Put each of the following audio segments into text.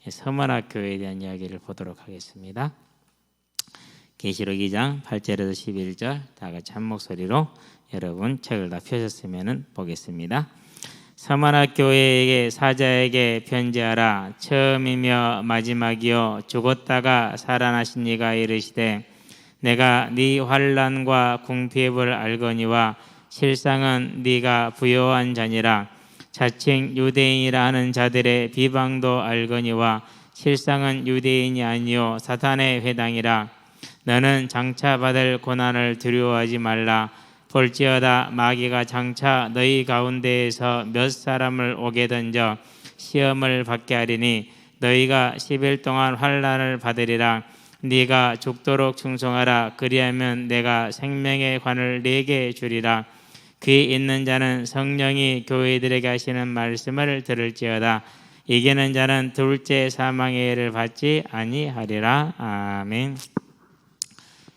서만학 교회에 대한 이야기를 보도록 하겠습니다. 계시록 2장 8절에서 11절 다 같이 한 목소리로 여러분 책을 다 펴셨으면 보겠습니다. 서만학 교회에게 사자에게 편지하라. 처음이며 마지막이요 죽었다가 살아나신 이가 이르시되 내가 네 환난과 궁핍을 알거니와 실상은 네가 부요한 자니라. 자칭 유대인이라 하는 자들의 비방도 알거니와 실상은 유대인이 아니요 사탄의 회당이라. 너는 장차 받을 고난을 두려워하지 말라. 볼지어다 마귀가 장차 너희 가운데에서 몇 사람을 오게 던져 시험을 받게 하리니 너희가 10일 동안 환난을 받으리라. 네가 죽도록 충성하라. 그리하면 내가 생명의 관을 네게 주리라. 귀 있는 자는 성령이 교회들에게 하시는 말씀을 들을지어다. 이기는 자는 둘째 사망의 해를 받지 아니하리라. 아멘.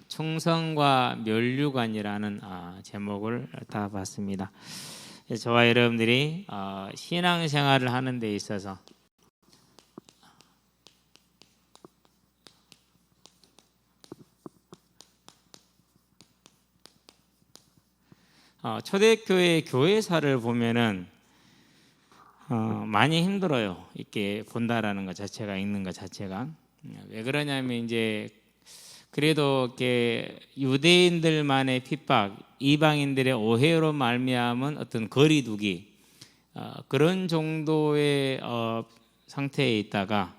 충성과 면류관이라는 제목을 다 봤습니다. 저와 여러분들이 신앙생활을 하는 데 있어서 초대교회 교회사를 보면은 많이 힘들어요. 이렇게 본다라는 것 자체가, 읽는 것 자체가. 왜 그러냐면 이제 그래도 이렇게 유대인들만의 핍박, 이방인들의 오해로 말미암은 어떤 거리두기 그런 정도의 상태에 있다가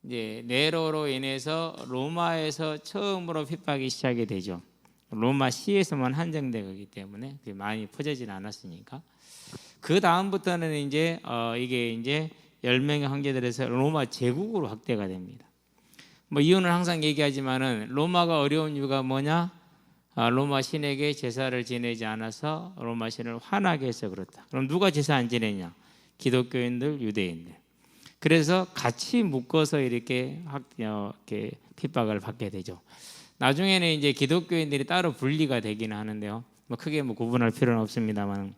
이제 네로로 인해서 로마에서 처음으로 핍박이 시작이 되죠. 로마 시에서만 한정되기 때문에 많이 퍼지진 않았으니까. 그 다음부터는 이제 이게 이제 10명의 황제들에서 로마 제국으로 확대가 됩니다. 뭐 이유는 항상 얘기하지만은 로마가 어려운 이유가 뭐냐? 로마 신에게 제사를 지내지 않아서 로마 신을 화나게 해서 그렇다. 그럼 누가 제사 안 지내냐? 기독교인들, 유대인들. 그래서 같이 묶어서 이렇게 핍박을 받게 되죠. 나중에는 이제 기독교인들이 따로 분리가 되기는 하는데요. 뭐 크게 구분할 필요는 없습니다만.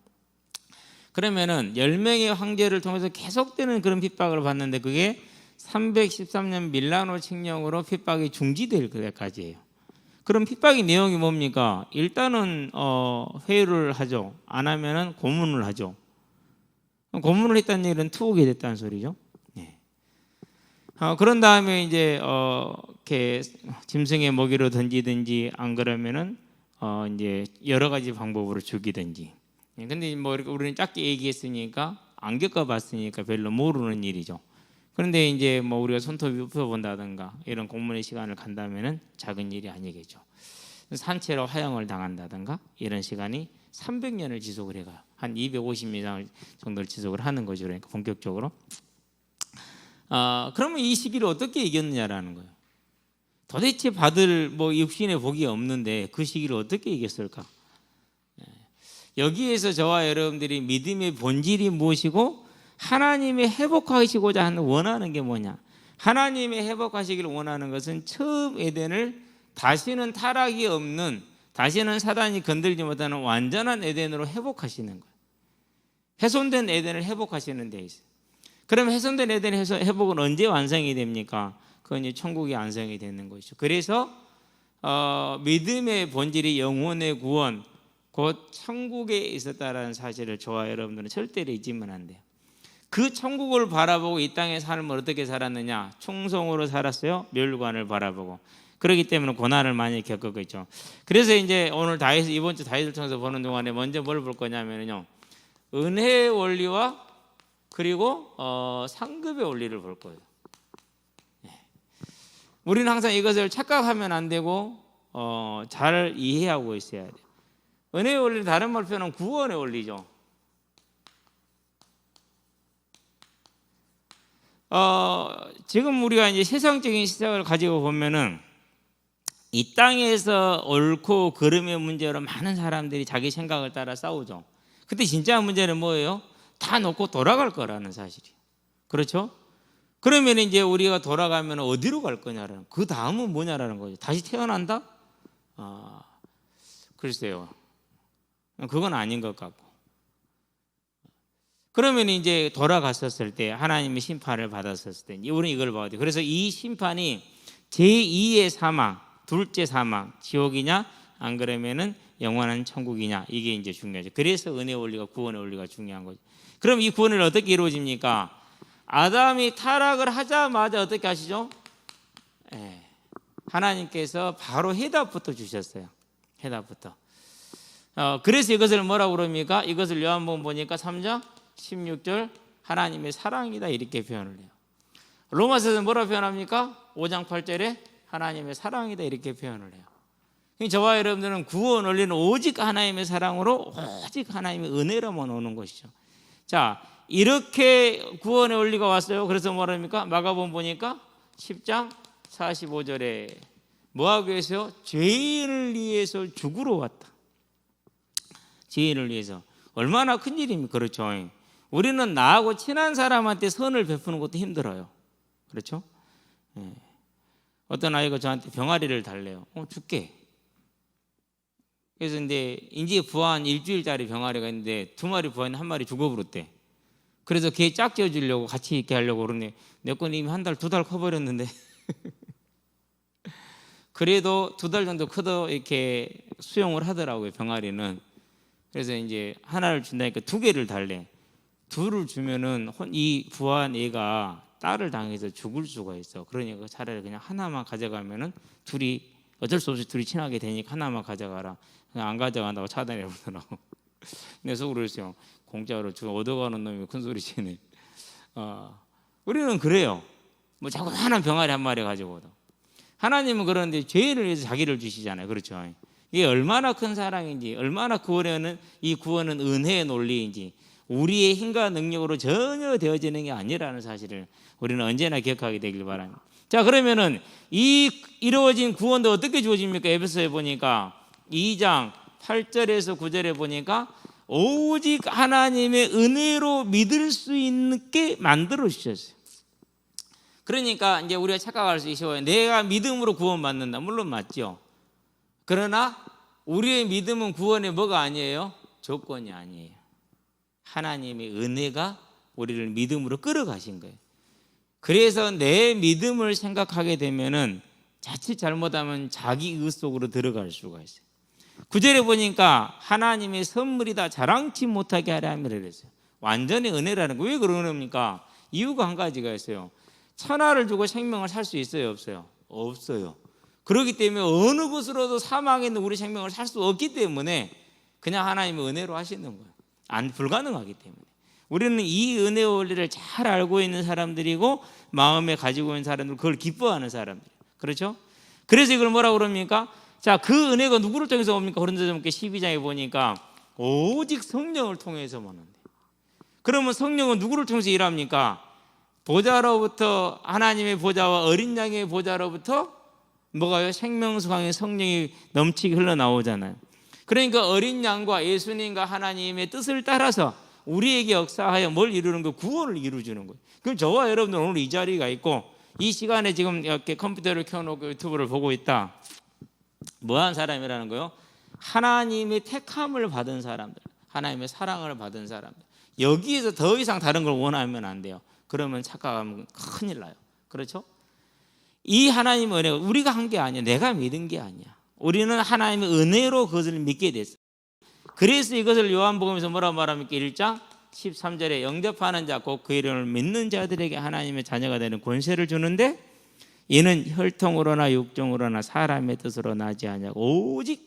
그러면은 10명의 황제를 통해서 계속되는 그런 핍박을 받는데 그게 313년 밀라노 칙령으로 핍박이 중지될 때까지예요. 그럼 핍박의 내용이 뭡니까? 일단은 회유를 하죠. 안 하면은 고문을 하죠. 고문을 했다는 얘기는 투옥이 됐다는 소리죠. 네. 그런 다음에 이제 이렇게 짐승의 먹이로 던지든지 안 그러면은 이제 여러 가지 방법으로 죽이든지. 근데 뭐 우리는 짧게 얘기했으니까 안 겪어봤으니까 별로 모르는 일이죠. 그런데 이제 뭐 우리가 손톱이 펴본다든가 이런 공문의 시간을 간다면은 작은 일이 아니겠죠. 산채로 화형을 당한다든가 이런 시간이 300년을 지속을 해가요. 한 250년 정도를 지속을 하는 거죠. 그러니까 본격적으로. 그러면 이 시기를 어떻게 이겼느냐라는 거예요. 도대체 받을 육신의 복이 없는데 그 시기를 어떻게 이겼을까? 여기에서 저와 여러분들이 믿음의 본질이 무엇이고 하나님이 회복하시고자 하는 원하는 게 뭐냐? 하나님이 회복하시기를 원하는 것은 처음 에덴을 다시는 타락이 없는, 다시는 사단이 건들지 못하는 완전한 에덴으로 회복하시는 거예요. 훼손된 에덴을 회복하시는 데 있어요. 그럼 훼손된 에덴의 회복은 언제 완성이 됩니까? 그건 이제 천국이 완성이 되는 것이죠. 그래서 믿음의 본질이 영혼의 구원, 곧 천국에 있었다라는 사실을 저와 여러분들은 절대로 잊으면 안 돼요. 그 천국을 바라보고 이 땅의 삶을 어떻게 살았느냐? 충성으로 살았어요. 멸관을 바라보고. 그렇기 때문에 고난을 많이 겪었고 있죠. 그래서 이제 오늘 이번 주 다윗을 통해서 보는 동안에 먼저 뭘 볼 거냐면요, 은혜의 원리와 그리고 상급의 원리를 볼 거예요. 우리는 항상 이것을 착각하면 안 되고 잘 이해하고 있어야 돼요. 은혜의 원리는 다른 말로 표현하면 구원의 원리죠. 지금 우리가 이제 세상적인 시각을 가지고 보면은 이 땅에서 옳고 그름의 문제로 많은 사람들이 자기 생각을 따라 싸우죠. 근데 진짜 문제는 뭐예요? 다 놓고 돌아갈 거라는 사실이에요. 그렇죠? 그러면 이제 우리가 돌아가면 어디로 갈 거냐라는, 그 다음은 뭐냐라는 거죠. 다시 태어난다? 글쎄요. 그건 아닌 것 같고. 그러면 이제 돌아갔었을 때 하나님의 심판을 받았었을 때 우리는 이걸 봐야 돼요. 그래서 이 심판이 제2의 사망, 둘째 사망, 지옥이냐 안 그러면은 영원한 천국이냐, 이게 이제 중요하죠. 그래서 은혜의 원리가, 구원의 원리가 중요한 거죠. 그럼 이 구원은 어떻게 이루어집니까? 아담이 타락을 하자마자 어떻게 하시죠? 하나님께서 바로 해답부터 주셨어요. 해답부터. 그래서 이것을 뭐라고 그럽니까? 이것을 요한복음 보니까 3장 16절 하나님의 사랑이다 이렇게 표현을 해요. 로마서에서 뭐라고 표현합니까? 5장 8절에 하나님의 사랑이다 이렇게 표현을 해요. 저와 여러분들은 구원 원리는 오직 하나님의 사랑으로, 오직 하나님의 은혜로만 오는 것이죠. 자, 이렇게 구원의 원리가 왔어요. 그래서 뭐랍니까? 마가복음 보니까 10장 45절에 뭐하기 위해서요? 죄인을 위해서 죽으러 왔다. 죄인을 위해서. 얼마나 큰 일입니까? 그렇죠. 우리는 나하고 친한 사람한테 선을 베푸는 것도 힘들어요. 그렇죠? 어떤 아이가 저한테 병아리를 달래요. 줄게. 그래서 이제 부화한 일주일짜리 병아리가 있는데 2마리 부화했는데 1마리 죽어버렸대. 그래서 걔 짝지어 주려고 같이 있게 하려고 그러네. 내 건 이미 1달, 2달 커버렸는데. 그래도 2달 정도 커도 이렇게 수용을 하더라고요, 병아리는. 그래서 이제 하나를 준다니까 2개를 달래. 2를 주면은 이 부화한 애가 딸을 당해서 죽을 수가 있어. 그러니까 차라리 그냥 하나만 가져가면은 둘이 어쩔 수 없이 둘이 친하게 되니까 하나만 가져가라. 그냥 안 가져간다고 차단해 보더라고. 내 속으로 그랬어요. 공짜로 얻어가는 놈이 큰 소리 치네. 우리는 그래요. 뭐 자꾸 하나 병아리 1마리 가지고 오다. 하나님은 그런데 죄인을 위해서 자기를 주시잖아요. 그렇죠? 이게 얼마나 큰 사랑인지, 얼마나 이 구원은 은혜의 논리인지, 우리의 힘과 능력으로 전혀 되어지는 게 아니라는 사실을 우리는 언제나 기억하게 되길 바랍니다. 자, 그러면은 이 이루어진 구원도 어떻게 주어집니까? 에베소에 보니까 2장 8절에서 9절에 보니까 오직 하나님의 은혜로 믿을 수 있게 만들어 주셨어요. 그러니까 이제 우리가 착각할 수 있어요. 내가 믿음으로 구원받는다. 물론 맞죠. 그러나 우리의 믿음은 구원의 뭐가 아니에요? 조건이 아니에요. 하나님의 은혜가 우리를 믿음으로 끌어가신 거예요. 그래서 내 믿음을 생각하게 되면은 자칫 잘못하면 자기 의 속으로 들어갈 수가 있어요. 9절에 보니까 하나님의 선물이다 자랑치 못하게 하려 함이라 그랬어요. 완전히 은혜라는 거. 왜 그런 겁니까? 이유가 한 가지가 있어요. 천하를 주고 생명을 살 수 있어요, 없어요? 없어요. 그렇기 때문에 어느 곳으로도 사망에 있는 우리 생명을 살 수 없기 때문에 그냥 하나님의 은혜로 하시는 거예요. 불가능하기 때문에. 우리는 이 은혜의 원리를 잘 알고 있는 사람들이고 마음에 가지고 있는 사람들, 그걸 기뻐하는 사람들. 그렇죠? 그래서 이걸 뭐라고 그럽니까? 자, 그 은혜가 누구를 통해서 옵니까? 고린도전서 12장에 보니까 오직 성령을 통해서만 온대. 그러면 성령은 누구를 통해서 일합니까? 보좌로부터, 하나님의 보좌와 어린 양의 보좌로부터 뭐가요? 생명수강의 성령이 넘치게 흘러나오잖아요. 그러니까 어린 양과 예수님과 하나님의 뜻을 따라서 우리에게 역사하여 뭘 이루는 거? 구원을 이루어주는 거예요. 그럼 저와 여러분들 오늘 이 자리가 있고 이 시간에 지금 이렇게 컴퓨터를 켜놓고 유튜브를 보고 있다. 뭐한 사람이라는 거요? 하나님의 택함을 받은 사람들, 하나님의 사랑을 받은 사람들. 여기에서 더 이상 다른 걸 원하면 안 돼요. 그러면 착각하면 큰일 나요. 그렇죠? 이 하나님의 은혜가 우리가 한 게 아니야. 내가 믿은 게 아니야. 우리는 하나님의 은혜로 그것을 믿게 됐어. 그래서 이것을 요한복음에서 뭐라고 말합니까? 1장 13절에 영접하는 자 곧 그 이름을 믿는 자들에게 하나님의 자녀가 되는 권세를 주는데 이는 혈통으로나 육정으로나 사람의 뜻으로 나지 아니하고 오직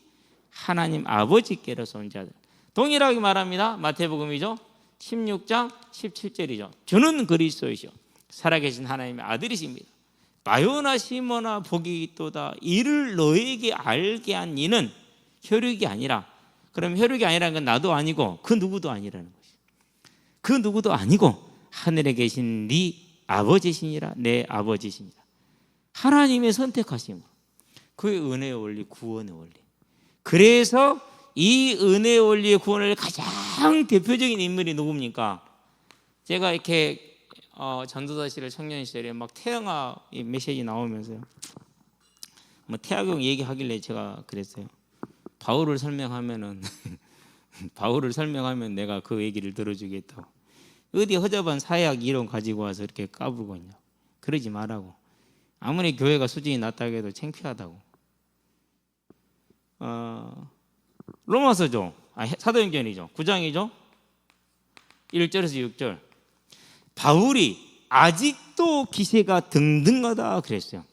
하나님 아버지께로서 온 자들. 동일하게 말합니다. 마태복음이죠. 16장 17절이죠. 주는 그리스도이시오 살아계신 하나님의 아들이십니다. 바요나 시모나 복이 있도다. 이를 너에게 알게 한 이는 혈육이 아니라. 그럼 혈육이 아니라는 건 나도 아니고 그 누구도 아니라는 것이죠. 그 누구도 아니고 하늘에 계신 네 아버지시니라. 내 아버지시니라. 하나님의 선택하심, 그의 은혜의 원리, 구원의 원리. 그래서 이 은혜의 원리의 구원을 가장 대표적인 인물이 누굽니까? 제가 이렇게 전도사실을 청년 시절에 막 태영아 메시지 나오면서요. 뭐 태학용 얘기하길래 제가 그랬어요. 바울을 설명하면 내가 그 얘기를 들어주겠다고. 어디 허접한 사약 이론 가지고 와서 이렇게 까불고 있냐. 그러지 말라고. 아무리 교회가 수준이 낮다고 해도 창피하다고. 로마서죠. 사도행전이죠. 9장이죠. 1절에서 6절. 바울이 아직도 기세가 등등하다 그랬어요.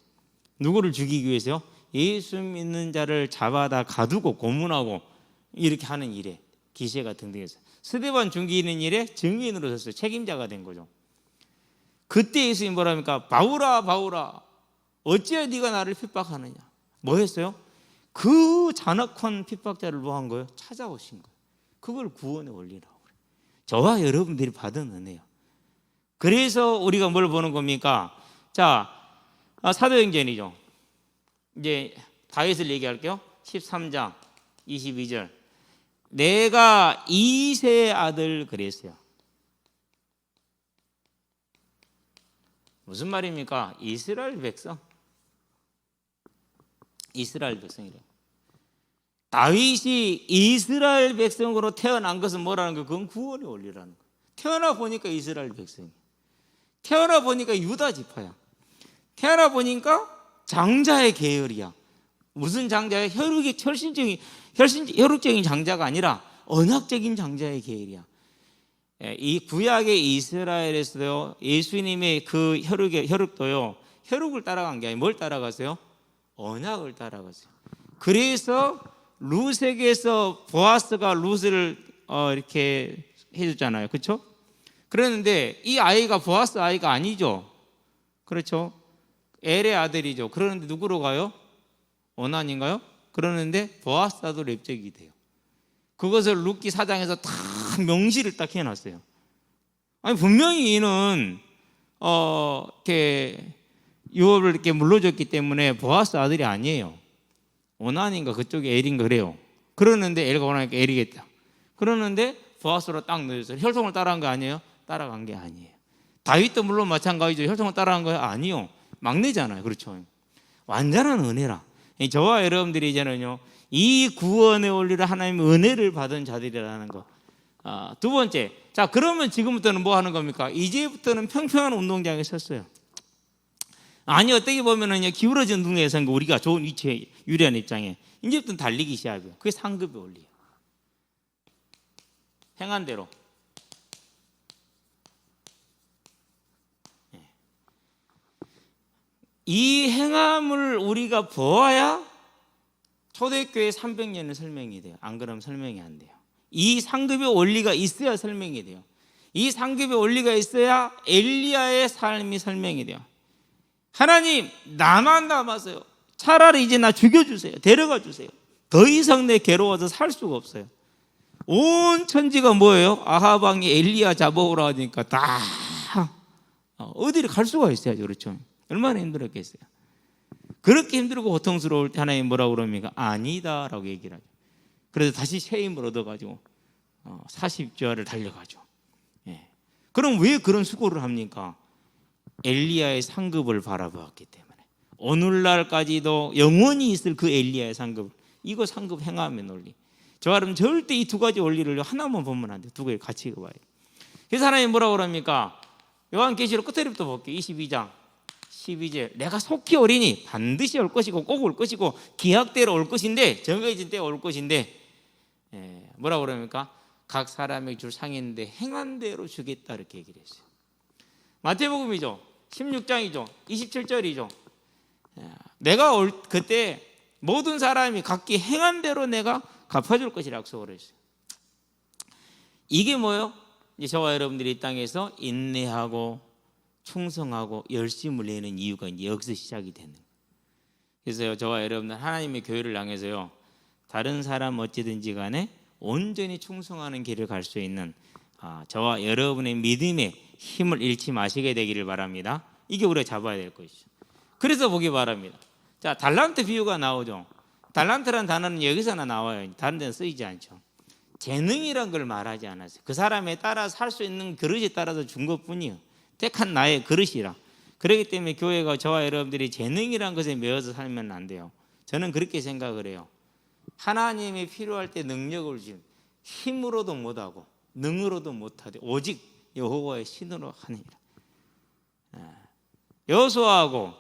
누구를 죽이기 위해서요? 예수 믿는 자를 잡아다 가두고 고문하고 이렇게 하는 일에 기세가 등등했어요. 스데반 죽이는 일에 증인으로 섰어요. 책임자가 된 거죠. 그때 예수님 뭐랍니까? 바울아 바울아 어찌하여 네가 나를 핍박하느냐. 뭐 했어요? 그 잔악한 핍박자를 뭐 한 거예요? 찾아오신 거예요. 그걸 구원의 원리라고 그래요. 저와 여러분들이 받은 은혜요. 그래서 우리가 뭘 보는 겁니까? 자, 사도행전이죠. 이제 다윗을 얘기할게요. 13장 22절. 내가 이세 아들 그랬어요. 무슨 말입니까? 이스라엘 백성. 이스라엘 백성이래. 다윗이 이스라엘 백성으로 태어난 것은 뭐라는 거예요? 그건 구원의 원리라는 거예요. 태어나 보니까 이스라엘 백성이에요. 태어나 보니까 유다 지파야. 태어나 보니까 장자의 계열이야. 무슨 장자야? 혈육적인 장자가 아니라 언약적인 장자의 계열이야. 이 구약의 이스라엘에서도 예수님의 그 혈육도요, 혈육을 따라간 게 아니라 뭘 따라가세요? 언약을 따라가세요. 그래서 룻에게서 보아스가 룻을 이렇게 해줬잖아요. 그렇죠? 그랬는데 이 아이가 보아스 아이가 아니죠. 그렇죠? 엘의 아들이죠. 그러는데 누구로 가요? 오난인가요? 그러는데 보아스도 렙적이 돼요. 그것을 룻기 4장에서 다 명시를 딱 해놨어요. 아니 분명히 이는 이렇게 유업을 이렇게 물러줬기 때문에 보아스 아들이 아니에요. 오난인가 그쪽에 엘인가 그래요. 그러는데 엘가 원하니까 엘이겠다. 그러는데 보아스로 딱 넣어줬어요. 혈통을 따라간 거 아니에요? 따라간 게 아니에요. 다윗도 물론 마찬가지죠. 혈통을 따라간 거예요? 아니요. 막내잖아요. 그렇죠. 완전한 은혜라. 저와 여러분들이 이제는요, 이 구원의 원리를 하나님의 은혜를 받은 자들이라는 거. 두 번째, 자 그러면 지금부터는 뭐 하는 겁니까? 이제부터는 평평한 운동장에 섰어요. 아니 어떻게 보면은 기울어진 운동장에 선 거, 우리가 좋은 위치에 유리한 입장에 이제부터는 달리기 시작해요. 그게 상급의 원리예요. 행한 대로. 이 행함을 우리가 보아야 초대교회 300년의 설명이 돼요. 안 그러면 설명이 안 돼요. 이 상급의 원리가 있어야 설명이 돼요. 이 상급의 원리가 있어야 엘리야의 삶이 설명이 돼요. 하나님 나만 남았어요. 차라리 이제 나 죽여주세요. 데려가 주세요. 더 이상 내 괴로워서 살 수가 없어요. 온 천지가 뭐예요? 아합 왕이 엘리야 잡아오라 하니까 다 어디를 갈 수가 있어야죠. 그렇죠? 얼마나 힘들었겠어요. 그렇게 힘들고 고통스러울 때 하나님 뭐라고 그럽니까? 아니다 라고 얘기를 하죠. 그래서 다시 새 힘을 얻어가지고 40주야를 달려가죠. 예. 그럼 왜 그런 수고를 합니까? 엘리야의 상급을 바라보았기 때문에. 오늘날까지도 영원히 있을 그 엘리야의 상급, 이거 상급 행함의 논리. 저 여러분 절대 이 두 가지 원리를 하나만 보면 안 돼요. 두 가지 같이 봐요. 그래서 하나님 뭐라고 그럽니까? 요한계시록 끝에부터 볼게요. 22장 12절. 내가 속히 오리니 반드시 올 것이고 꼭 올 것이고 기약대로 올 것인데, 정해진 때에 올 것인데, 뭐라고 그럽니까? 각 사람에게 줄 상인데 행한 대로 주겠다 이렇게 얘기를 했어요. 마태복음이죠. 16장이죠. 27절이죠. 내가 그때 모든 사람이 각기 행한 대로 내가 갚아줄 것이라 약속을 했어요. 이게 뭐예요? 이제 저와 여러분들이 이 땅에서 인내하고 충성하고 열심을 내는 이유가 이제 여기서 시작이 되는 거예요. 그래서 저와 여러분들 하나님의 교회를 향해서요, 다른 사람 어찌든지 간에 온전히 충성하는 길을 갈 수 있는 저와 여러분의 믿음의 힘을 잃지 마시게 되기를 바랍니다. 이게 우리가 잡아야 될 것이죠. 그래서 보기 바랍니다. 자, 달란트 비유가 나오죠. 달란트란 단어는 여기서나 나와요. 다른 데는 쓰이지 않죠. 재능이란 걸 말하지 않았어요. 그 사람에 따라 살 수 있는 그릇에 따라서 준 것뿐이에요. 택한 나의 그릇이라. 그렇기 때문에 교회가 저와 여러분들이 재능이란 것에 매여서 살면 안 돼요. 저는 그렇게 생각을 해요. 하나님이 필요할 때 능력을 주신, 힘으로도 못하고 능으로도 못하되 오직 여호와의 신으로 하느니라. 여호수아하고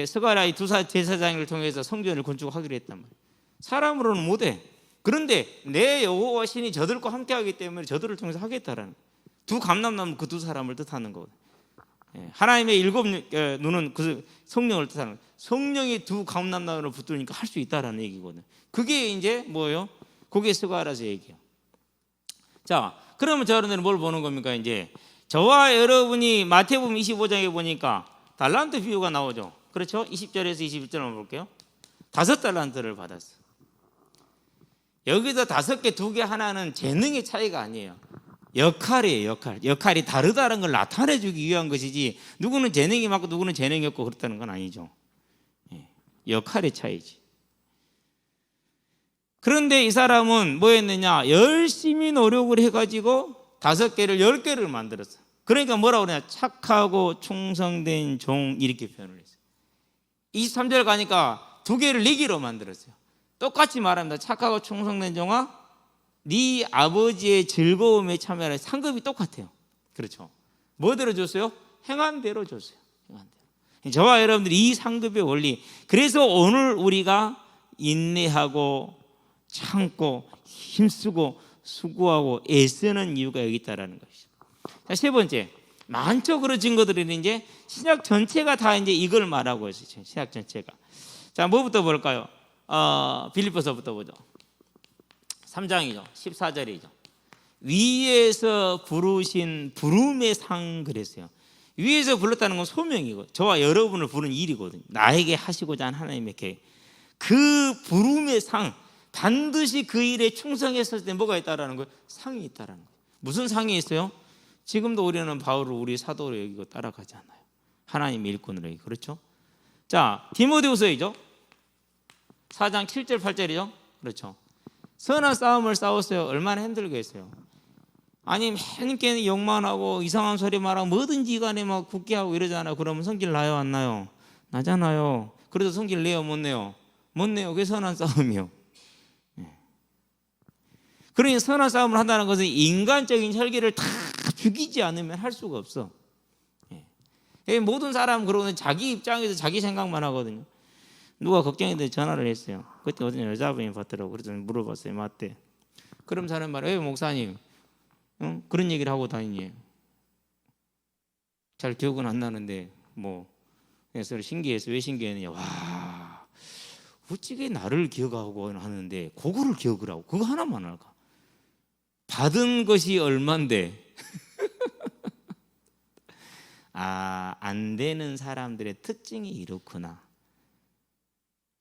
스가랴 두 제사장을 통해서 성전을 건축하기로 했단 말이에요. 사람으로는 못해. 그런데 내 여호와 신이 저들과 함께하기 때문에 저들을 통해서 하겠다라는, 두 감람나무 그 두 사람을 뜻하는 거거든요. 하나님의 일곱 눈은 그 성령을 뜻하는 거예요. 성령이 두 감람나무를 붙들으니까 할 수 있다라는 얘기거든요. 그게 이제 뭐예요? 그게 스가랴서 얘기예요. 자, 그러면 저 여러분들은 뭘 보는 겁니까? 이제 저와 여러분이 마태복음 25장에 보니까 달란트 비유가 나오죠. 그렇죠? 20절에서 21절 한번 볼게요. 5달란트를 받았어. 여기서 5개, 2개 하나는 재능의 차이가 아니에요. 역할이에요. 역할이 다르다는 걸 나타내 주기 위한 것이지, 누구는 재능이 많고 누구는 재능이 없고 그렇다는 건 아니죠. 역할의 차이지. 그런데 이 사람은 뭐 했느냐? 열심히 노력을 해가지고 5개를 10개를 만들었어. 그러니까 뭐라고 그러냐? 착하고 충성된 종, 이렇게 표현을 했어요. 23절 가니까 2개를 4개로 만들었어요. 똑같이 말합니다. 착하고 충성된 종아, 네 아버지의 즐거움에 참여하라. 상급이 똑같아요. 그렇죠? 뭐대로 줬어요? 행한 대로 줬어요. 행한 대로. 저와 여러분들이 이 상급의 원리, 그래서 오늘 우리가 인내하고 참고 힘쓰고 수고하고 애쓰는 이유가 여기 있다라는 것이죠. 자, 세 번째, 많죠. 그런 증거들은 이제 신약 전체가 다 이제 이걸 말하고 있어요. 신약 전체가. 자, 뭐부터 볼까요? 빌립보서부터 보죠. 3장이죠. 14절이죠. 위에서 부르신 부름의 상 그랬어요. 위에서 불렀다는 건 소명이고, 저와 여러분을 부른 일이거든요. 나에게 하시고자 하는 하나님의 계획. 그 부름의 상, 반드시 그 일에 충성했을 때 뭐가 있다라는 거예요? 상이 있다라는 거예요. 무슨 상이 있어요? 지금도 우리는 바울을 우리 사도로 여기고 따라가지 않아요. 하나님의 일꾼으로 여기고. 그렇죠? 자, 디모데후서이죠. 4장 7절 8절이죠. 그렇죠? 선한 싸움을 싸웠어요. 얼마나 힘들겠어요. 아니, 맨날 욕만 하고 이상한 소리 말하고 뭐든지 간에 막 굳게 하고 이러잖아요. 그러면 성질 나요, 안 나요? 나잖아요. 그래도 성질 내요, 못 내요? 못 내요. 그게 선한 싸움이요. 그러니 선한 싸움을 한다는 것은 인간적인 혈기를 다 죽이지 않으면 할 수가 없어. 모든 사람은 그러고 자기 입장에서 자기 생각만 하거든요. 누가 걱정이 돼서 전화를 했어요. 그때 어떤 여자분이 받더라고. 그래서 물어봤어요. 맞대. 그럼 사람 말해, 왜 목사님 그런 얘기를 하고 다니니? 잘 기억은 안 나는데 그래서 신기해서, 왜 신기했느냐. 와, 어찌게 나를 기억하고 하는데 그거를 기억을 하고 그거 하나만 할까? 받은 것이 얼만데 안 되는 사람들의 특징이 이렇구나.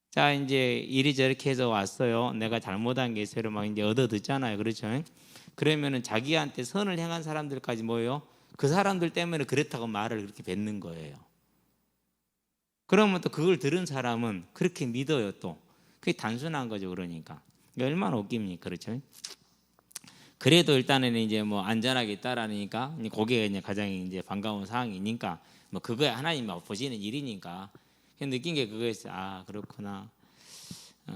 자, 이제 일이 저렇게 해서 왔어요. 내가 잘못한 게 있어요. 막 이제 얻어 듣잖아요. 그렇죠? 그러면은 자기한테 선을 행한 사람들까지 뭐예요? 그 사람들 때문에 그렇다고 말을 그렇게 뱉는 거예요. 그러면 또 그걸 들은 사람은 그렇게 믿어요. 또 그게 단순한 거죠. 그러니까 얼마나 웃깁니까? 그렇죠? 그래도 일단은 이제 안전하게 있다라니까, 그게 이제 가장 이제 반가운 사항이니까, 그거야 하나님 보시는 일이니까. 느낀 게 그거였어요. 그렇구나.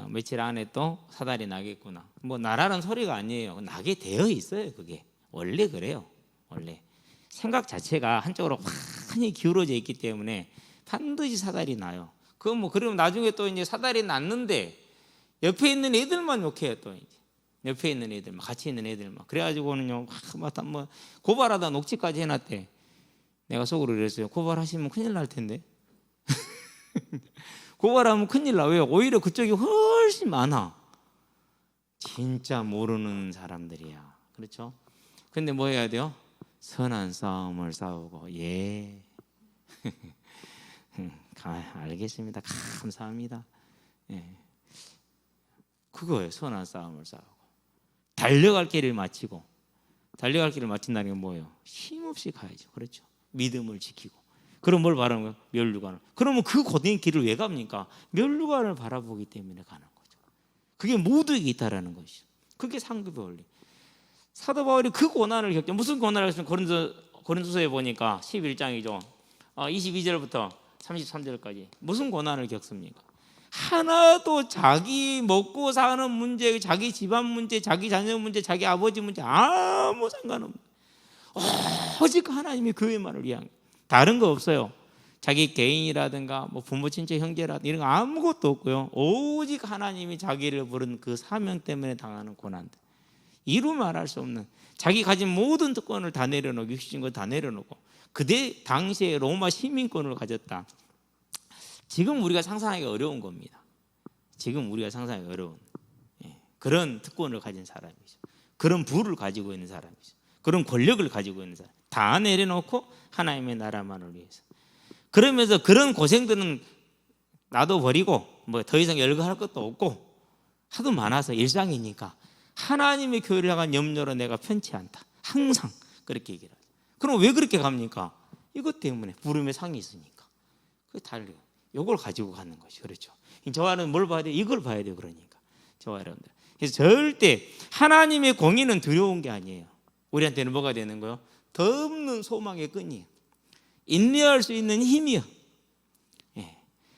며칠 안에 또 사달이 나겠구나. 나라는 소리가 아니에요. 나게 되어 있어요. 그게 원래 그래요. 원래 생각 자체가 한쪽으로 많이 기울어져 있기 때문에 반드시 사달이 나요. 그러면 나중에 또 이제 사달이 났는데 옆에 있는 애들만 욕해요. 또 이제 옆에 있는 애들, 같이 있는 애들만. 그래가지고는요, 고발하다 녹취까지 해놨대. 내가 속으로 그랬어요. 고발하시면 큰일 날 텐데. 고발하면 큰일 나. 왜요? 오히려 그쪽이 훨씬 많아. 진짜 모르는 사람들이야. 그렇죠? 근데 뭐 해야 돼요? 선한 싸움을 싸우고. 알겠습니다. 감사합니다. 그거예요. 선한 싸움을 싸우고. 달려갈 길을 마치고. 달려갈 길을 마친다는 게 뭐예요? 힘없이 가야죠. 그렇죠? 믿음을 지키고. 그럼 뭘 바라는 거예요? 면류관을. 그러면 그 고된 길을 왜 갑니까? 면류관을 바라보기 때문에 가는 거죠. 그게 모두에게 있다라는 것이죠. 그게 상급의 원리. 사도 바울이 그 고난을 겪죠. 무슨 고난을 겪으면 고린도서에 보니까 11장이죠. 22절부터 33절까지 무슨 고난을 겪습니까? 하나도 자기 먹고 사는 문제, 자기 집안 문제, 자기 자녀 문제, 자기 아버지 문제 아무 상관없는, 오직 하나님의 교회만을 위한, 다른 거 없어요. 자기 개인이라든가 뭐 부모 친척 형제라든가 이런 거 아무것도 없고요. 오직 하나님이 자기를 부른 그 사명 때문에 당하는 고난들, 이루 말할 수 없는, 자기 가진 모든 특권을 다 내려놓고, 육신인 걸 다 내려놓고, 그때 당시에 로마 시민권을 가졌다. 지금 우리가 상상하기 어려운 겁니다. 지금 우리가 상상하기 어려운 그런 특권을 가진 사람이죠. 그런 부를 가지고 있는 사람이죠. 그런 권력을 가지고 있는 사람, 다 내려놓고 하나님의 나라만을 위해서. 그러면서 그런 고생들은 나도 버리고 뭐 더 이상 열거할 것도 없고, 하도 많아서 일상이니까 하나님의 교회를 향한 염려로 내가 편치 않다, 항상 그렇게 얘기를 하죠. 그럼 왜 그렇게 갑니까? 이것 때문에, 부름의 상이 있으니까. 그게 달려요. 이걸 가지고 가는 것이, 그렇죠. 저와는 뭘 봐야 돼요? 이걸 봐야 돼요. 그러니까 저와 여러분들, 그래서 절대 하나님의 공의는 두려운 게 아니에요. 우리한테는 뭐가 되는 거예요? 더 없는 소망의 끈이에요. 인내할 수 있는 힘이요.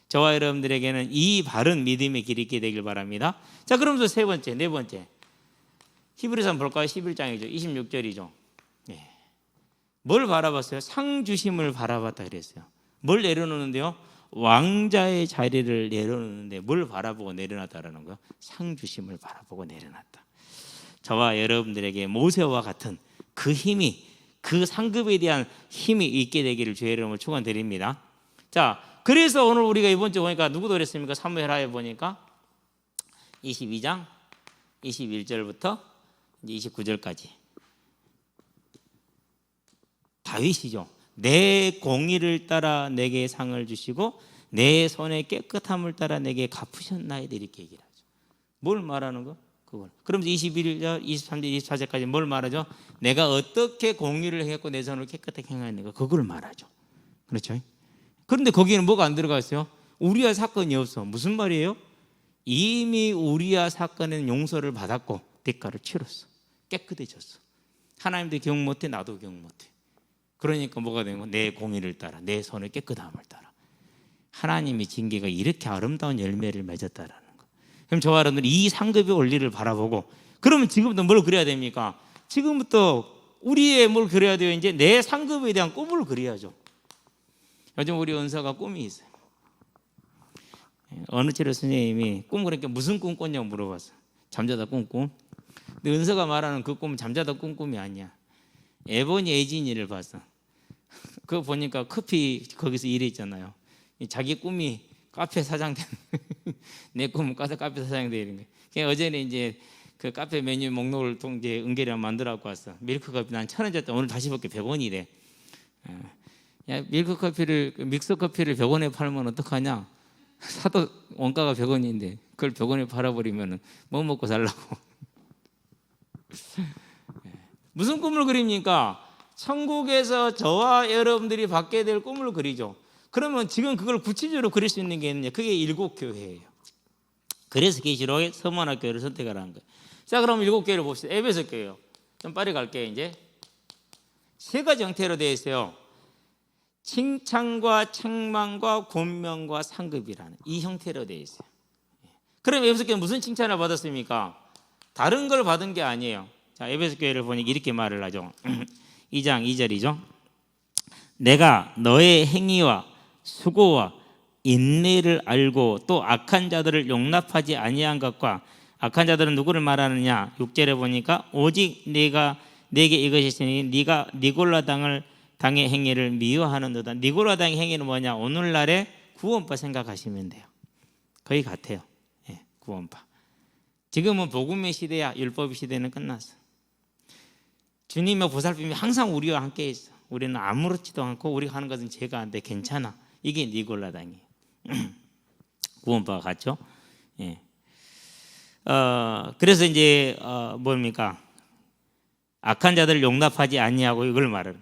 저와 여러분들에게는 이 바른 믿음의 길이 있게 되길 바랍니다. 자, 그러면서 세 번째, 네 번째, 히브리서 한번 볼까요? 11장이죠. 26절이죠. 뭘 바라봤어요? 상 주심을 바라봤다 그랬어요. 뭘 내려놓는데요? 왕자의 자리를 내려놓는데 뭘 바라보고 내려놨다라는 거예요? 상 주심을 바라보고 내려놨다. 저와 여러분들에게 모세와 같은 그 힘이, 그 상급에 대한 힘이 있게 되기를 주의 이름으로 축원드립니다. 자, 그래서 오늘 우리가 이번 주 보니까 누구도 그랬습니까? 사무엘하에 보니까 22장 21절부터 이제 29절까지 다윗이죠. 내 공의를 따라 내게 상을 주시고 내 손의 깨끗함을 따라 내게 갚으셨나이다, 이렇게 얘기를 하죠. 뭘 말하는 거? 그걸. 그러면서 21절, 23절, 24절까지 뭘 말하죠? 내가 어떻게 공의를 했고 내 손을 깨끗하게 행하는가, 그걸 말하죠. 그렇죠? 그런데 거기에는 뭐가 안 들어가 있어요? 우리야 사건이 없어. 무슨 말이에요? 이미 우리야 사건은 용서를 받았고 대가를 치렀어. 깨끗해졌어. 하나님도 기억 못해, 나도 기억 못해. 그러니까 뭐가 되는 거야? 내 공의를 따라, 내 손의 깨끗함을 따라. 하나님의 징계가 이렇게 아름다운 열매를 맺었다라는 거. 그럼 저와 여러분들이 이 상급의 원리를 바라보고, 그러면 지금부터 뭘 그려야 됩니까? 지금부터 우리의 뭘 그려야 돼요? 이제 내 상급에 대한 꿈을 그려야죠. 요즘 우리 은서가 꿈이 있어요. 어느 치료 선생님이 꿈 그러니까 무슨 꿈 꿨냐고 물어봤어. 잠자다 꿈. 근데 은서가 말하는 그 꿈은 잠자다 꿈이 아니야. 에보니 에이진이를 봤어. 그거 보니까 커피 거기서 일했잖아요. 자기 꿈이 카페 사장 되는 내 꿈은 카페 사장 되는 거예요. 어제는 이제 그 카페 메뉴 목록을 이제 은결이랑 만들어 갖고 왔어. 밀크커피 난 1,000원 줬다. 오늘 다시 볼게 100원이래. 야, 밀크커피를, 믹서커피를 100원에 팔면 어떡하냐? 사도 원가가 100원인데 그걸 100원에 팔아버리면 뭐 먹고 살라고. 무슨 꿈을 그립니까? 천국에서 저와 여러분들이 받게 될 꿈을 그리죠. 그러면 지금 그걸 구체적으로 그릴 수 있는 게 있느냐? 그게 일곱 교회예요. 그래서 계시록에 서머나 교회를 선택하라는 거예요. 자, 그럼 일곱 교회를 봅시다. 에베소 교회요. 좀 빨리 갈게요. 이제 세 가지 형태로 되어 있어요. 칭찬과 책망과 권명과 상급이라는 이 형태로 되어 있어요. 그럼 에베소 교회는 무슨 칭찬을 받았습니까? 다른 걸 받은 게 아니에요. 자, 에베소 교회를 보니까 이렇게 말을 하죠. 2장 2절이죠. 내가 너의 행위와 수고와 인내를 알고 또 악한 자들을 용납하지 아니한 것과, 악한 자들은 누구를 말하느냐? 6절에 보니까 오직 네가 내게 이것이 있으니 네가 니골라 당의 행위를 미워하는도다. 니골라 당의 행위는 뭐냐? 오늘날의 구원파 생각하시면 돼요. 거의 같아요. 구원파. 지금은 복음의 시대야. 율법의 시대는 끝났어. 주님의 보살핌이 항상 우리와 함께 있어. 우리는 아무렇지도 않고 우리가 하는 것은 죄가 안 돼. 괜찮아. 이게 니골라당이에요. 구원파가 같죠. 그래서 이제 뭡니까? 악한 자들을 용납하지 아니하고 이걸 말을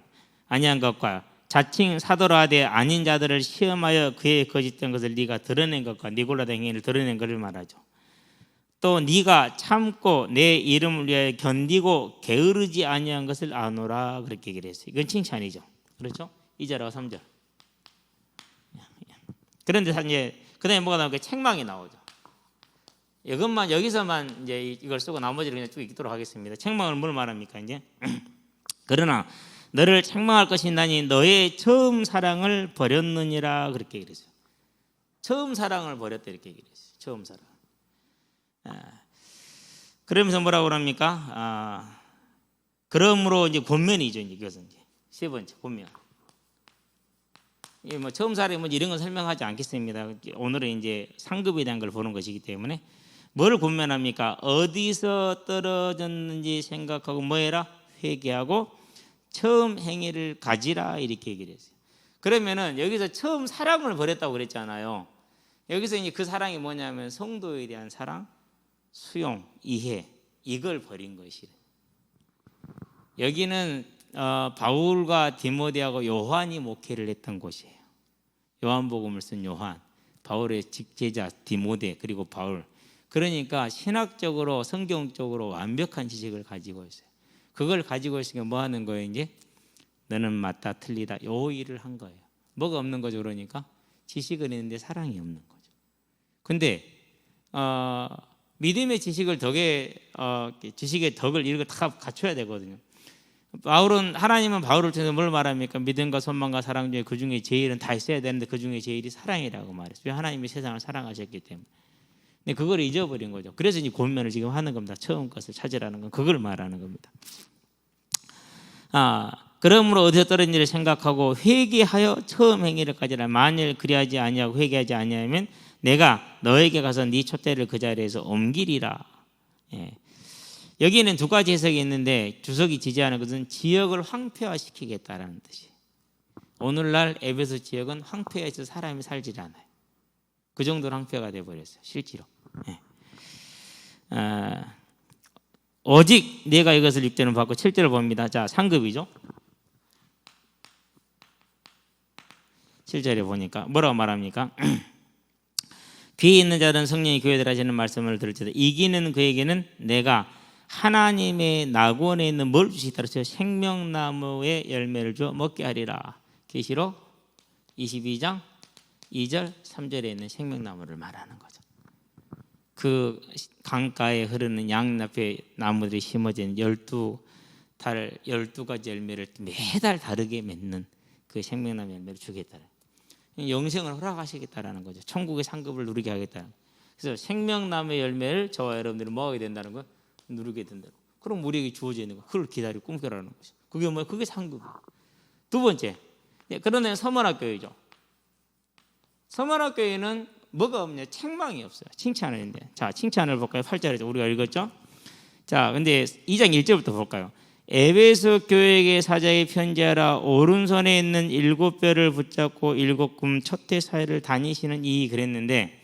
아니한 것과 자칭 사도라 하되 아닌 자들을 시험하여 그의 거짓된 것을 네가 드러낸 것과 니골라당 행위를 드러낸 것을 말하죠. 또 네가 참고 내 이름을 위하여 견디고 게으르지 아니한 것을 아노라, 그렇게 얘기를 했어요. 이건 칭찬이죠. 그렇죠? 2절하고 3절. 그런데 이제 그다음에 뭐가 나오니까 책망이 나오죠. 이것만 여기서만 이제 이걸 쓰고 나머지를 그냥 쭉 읽도록 하겠습니다. 책망을 뭘 말합니까? 이제 그러나 너를 책망할 것이나니 너의 처음 사랑을 버렸느니라 그렇게 얘기했어요. 처음 사랑을 버렸다 이렇게 얘기했어요. 처음 사랑. 그러면서 뭐라고 그럽니까? 그러므로 이제 권면이죠. 이것은 이제 세 번째 권면. 뭐 처음 사랑이 뭐 이런 건 설명하지 않겠습니다. 오늘은 이제 상급에 대한 걸 보는 것이기 때문에 뭘 권면합니까? 어디서 떨어졌는지 생각하고 뭐해라? 회개하고 처음 행위를 가지라 이렇게 얘기를 했어요. 그러면은 여기서 처음 사랑을 버렸다고 그랬잖아요. 여기서 이제 그 사랑이 뭐냐면 성도에 대한 사랑, 수용, 이해 이걸 버린 것이래. 여기는 바울과 디모데하고 요한이 목회를 했던 곳이에요. 요한복음을 쓴 요한, 바울의 직제자 디모데 그리고 바울. 그러니까 신학적으로 성경적으로 완벽한 지식을 가지고 있어요. 그걸 가지고 있으니까 뭐 하는 거예요? 이제 너는 맞다 틀리다 요 일을 한 거예요. 뭐가 없는 거죠? 그러니까 지식은 있는데 사랑이 없는 거죠. 근데 믿음의 지식을 지식의 덕을 이런 거 다 갖춰야 되거든요. 하나님은 바울을 통해서 뭘 말합니까? 믿음과 소망과 사랑 중에 그 중에 제일은 다 있어야 되는데 그 중에 제일이 사랑이라고 말했어요. 하나님이 세상을 사랑하셨기 때문에. 근데 그걸 잊어버린 거죠. 그래서 이제 권면을 지금 하는 겁니다. 처음 것을 찾으라는 건 그걸 말하는 겁니다. 그러므로 어디서 떨어진지를 생각하고 회개하여 처음 행위를 가지라. 만일 그리하지 아니하고 회개하지 아니하면 내가 너에게 가서 네 촛대를 그 자리에서 옮기리라. 여기에는 두 가지 해석이 있는데 주석이 지지하는 것은 지역을 황폐화시키겠다라는 뜻이에요. 오늘날 에베소 지역은 황폐해서 사람이 살지 않아요. 그 정도로 황폐가 되어버렸어요. 실제로. 오직 내가 이것을 6절을 받고 7절을 봅니다. 자, 상급이죠. 7절에 보니까 뭐라고 말합니까? 귀에 있는 자는 성령이 교회들 하시는 말씀을 들을지어다 이기는 그에게는 내가 하나님의 낙원에 있는 뭘 주시겠다 그랬어요? 생명나무의 열매를 주어 먹게 하리라. 계시록 22장 2절 3절에 있는 생명나무를 말하는 거죠. 그 강가에 흐르는 양옆에 나무들이 심어진 12가지 열매를 매달 다르게 맺는 그 생명나무 열매를 주겠다. 영생을 허락하시겠다라는 거죠. 천국의 상급을 누리게 하겠다는. 그래서 생명나무의 열매를 저와 여러분들이 먹어야 된다는 거, 누리게 된다고. 그럼 우리에게 주어져 있는 거, 그걸 기다리고 꿈꾸라는 거죠. 그게 뭐예요? 그게 상급이에요. 두 번째, 그러나 서문학교회죠. 서문학교회는 뭐가 없냐? 책망이 없어요. 칭찬을 했는데. 자, 칭찬을 볼까요? 8절에서 우리가 읽었죠. 자, 근데 2장 1절부터 볼까요? 에베소 교회에게 사자에 편지하라. 오른손에 있는 7뼈를 붙잡고 7금 촛대 사이를 다니시는 이 그랬는데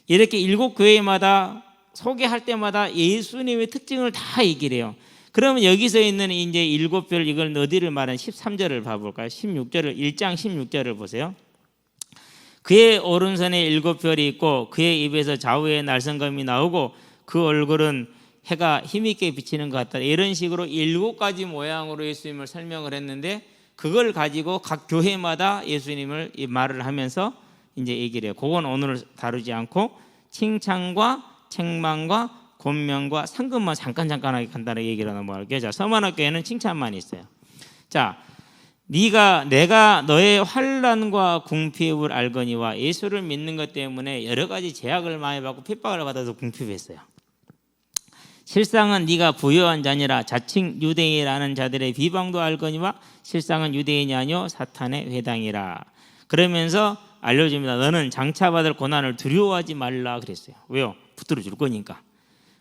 이렇게 7교회마다 소개할 때마다 예수님의 특징을 다 얘기를 해요. 그러면 여기서 있는 이제 7뼈를 이걸 어디를 말하는 13절을 봐볼까요? 16절을 1장 16절을 보세요. 그의 오른손에 7별이 있고 그의 입에서 좌우에 날성검이 나오고 그 얼굴은 해가 힘있게 비치는 것 같다. 이런 식으로 7가지 모양으로 예수님을 설명을 했는데 그걸 가지고 각 교회마다 예수님을 말을 하면서 이제 얘기를 해요. 그건 오늘 다루지 않고 칭찬과 책망과 권면과 상급만 잠깐하게 간단하게 얘기를 넘어갈게요. 자, 서문학교에는 칭찬만 있어요. 자, 내가 너의 환난과 궁핍을 알거니와 예수를 믿는 것 때문에 여러 가지 제약을 많이 받고 핍박을 받아서 궁핍했어요. 실상은 네가 부유한 자니라. 자칭 유대인이라는 자들의 비방도 알거니와 실상은 유대인이 아니요 사탄의 회당이라. 그러면서 알려줍니다. 너는 장차 받을 고난을 두려워하지 말라 그랬어요. 왜요? 붙들어 줄 거니까.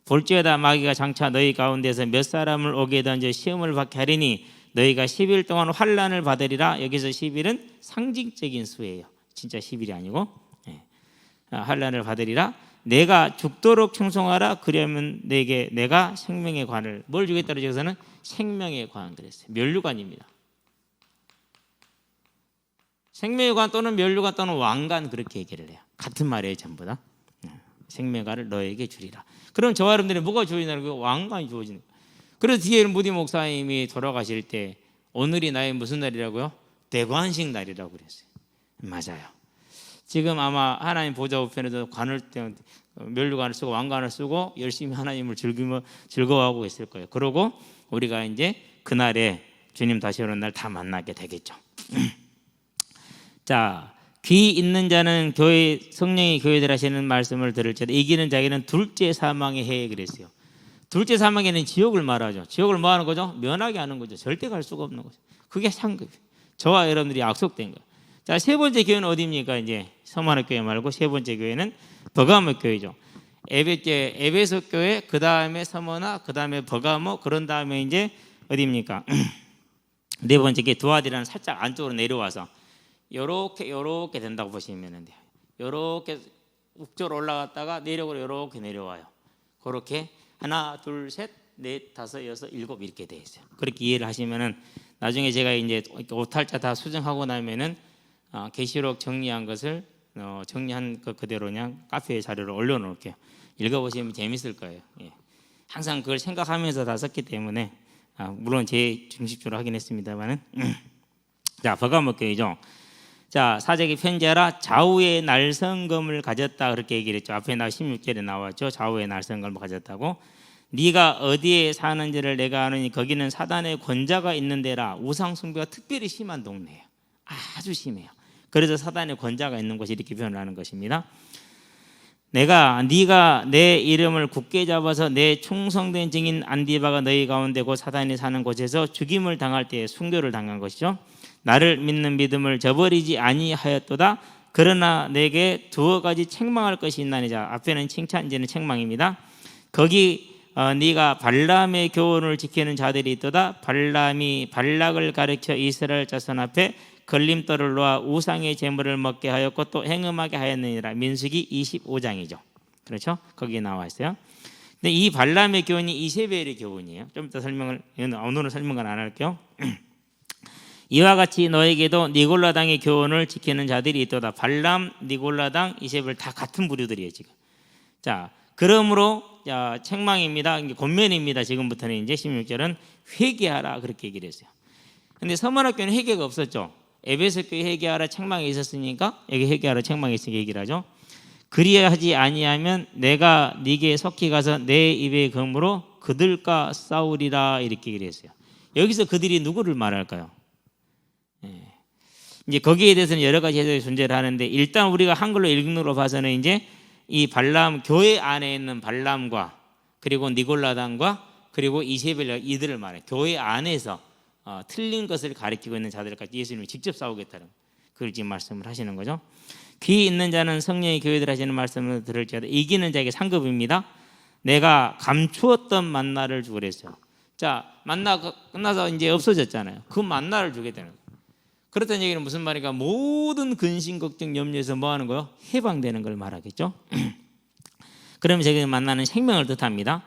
볼지어다 마귀가 장차 너희 가운데서 몇 사람을 오게 던져 시험을 받게 하리니 너희가 10일 동안 환난을 받으리라. 여기서 10일은 상징적인 수예요. 진짜 10일이 아니고 환난을 받으리라. 내가 죽도록 충성하라. 그러면 내게 내가 생명의 관을 뭘 주겠다고 여기서는 생명의 관 그랬어요. 면류관입니다. 생명의 관 또는 면류관 또는 왕관 그렇게 얘기를 해요. 같은 말이에요. 전부 다. 생명의 관을 너에게 주리라. 그럼 저와 여러분들이 뭐가 주어지냐는 거 왕관이 주어지는 거예요. 그래서 뒤에 무디 목사님이 돌아가실 때 오늘이 나의 무슨 날이라고요? 대관식 날이라고 그랬어요. 맞아요. 지금 아마 하나님 보좌 우편에서 면류관을 쓰고 왕관을 쓰고 열심히 하나님을 즐거워하고 있을 거예요. 그러고 우리가 이제 그날에 주님 다시 오는 날 다 만나게 되겠죠. 자, 귀 있는 자는 교회 성령이 교회들 하시는 말씀을 들을지어다 이기는 자에게는 둘째 사망의 해에 그랬어요. 둘째 사망에는 지옥을 말하죠. 지옥을 뭐 하는 거죠? 면하게 하는 거죠. 절대 갈 수가 없는 거죠. 그게 상급이에요. 저와 여러분들이 약속된 거예요. 자, 세 번째 교회는 어디입니까? 이제 서만학 교회 말고 세 번째 교회는 버가모 교회죠. 에베소 교회, 그 다음에 서머나, 그 다음에 버가모, 그런 다음에 이제 어디입니까? 네 번째 게 두아디라는 살짝 안쪽으로 내려와서 요렇게 된다고 보시면 돼요. 요렇게 북쪽으로 올라갔다가 내력으로 요렇게 내려와요. 그렇게 하나, 둘, 셋, 넷, 다섯, 여섯, 일곱 이렇게 돼 있어요. 그렇게 이해를 하시면은 나중에 제가 이제 오탈자 다 수정하고 나면은 계시록 정리한 것을 정리한 것 그대로 그냥 카페에 자료를 올려놓을게요. 읽어보시면 재밌을 거예요. 예. 항상 그걸 생각하면서 다 썼기 때문에 물론 제 중심적으로 하긴 했습니다만은 자, 버가모 교회죠. 자, 사제에게 편지하라. 좌우의 날성검을 가졌다 그렇게 얘기를 했죠. 앞에 16절에 나왔죠. 좌우의 날성검을 가졌다고. 네가 어디에 사는지를 내가 아느니 거기는 사단의 권자가 있는 데라. 우상 숭배가 특별히 심한 동네예요. 아주 심해요. 그래서 사단의 권자가 있는 곳이 이렇게 표현을 하는 것입니다. 네가 내 이름을 굳게 잡아서 내 충성된 증인 안디바가 너희 가운데 곧 사단이 사는 곳에서 죽임을 당할 때에 순교를 당한 것이죠. 나를 믿는 믿음을 저버리지 아니하였도다. 그러나 내게 두어 가지 책망할 것이 있나니. 자, 앞에는 칭찬, 이제는 책망입니다. 거기 네가 발람의 교훈을 지키는 자들이 있도다. 발람이 발락을 가르쳐 이스라엘 자손 앞에 걸림돌을 놓아 우상의 제물을 먹게 하였고 또 행음하게 하였느니라. 민수기 25장이죠. 그렇죠? 거기에 나와 있어요. 근데 이 발람의 교훈이 이세벨의 교훈이에요. 좀 이따 오늘은 설명을 안 할게요. 이와 같이 너에게도 니골라당의 교훈을 지키는 자들이 있도다. 발람, 니골라당, 이세벨 다 같은 부류들이에요 지금. 자, 그러므로 책망입니다. 권면입니다. 지금부터는 이제 16절은 회개하라 그렇게 얘기를 했어요. 근데 서문학교는 회개가 없었죠. 에베소 교회 회개하라 책망이 있었으니까 여기 회개하라 책망이 있으니까 얘기를 하죠. 그리하지 아니하면 내가 네게 속히 가서 내 입의 검으로 그들과 싸우리라 이렇게 얘기를 했어요. 여기서 그들이 누구를 말할까요? 이제 거기에 대해서는 여러 가지 해석이 존재를 하는데 일단 우리가 한글로 읽는 로 봐서는 이제 이 발람 교회 안에 있는 발람과 그리고 니골라당과 그리고 이세벨 이들을 말해. 교회 안에서 틀린 것을 가리키고 있는 자들까지 예수님이 직접 싸우겠다는 그걸 지금 말씀을 하시는 거죠. 귀 있는 자는 성령의 교회들 하시는 말씀을 들을지어다. 이기는 자에게 상급입니다. 내가 감추었던 만나를 주고 그랬어요. 자, 만나 끝나서 이제 없어졌잖아요. 그 만나를 주게 되는 거예요. 그렇다는 얘기는 무슨 말인가? 모든 근심 걱정 염려에서 뭐 하는 거요? 해방되는 걸 말하겠죠. 그러면 제가 만나는 생명을 뜻합니다.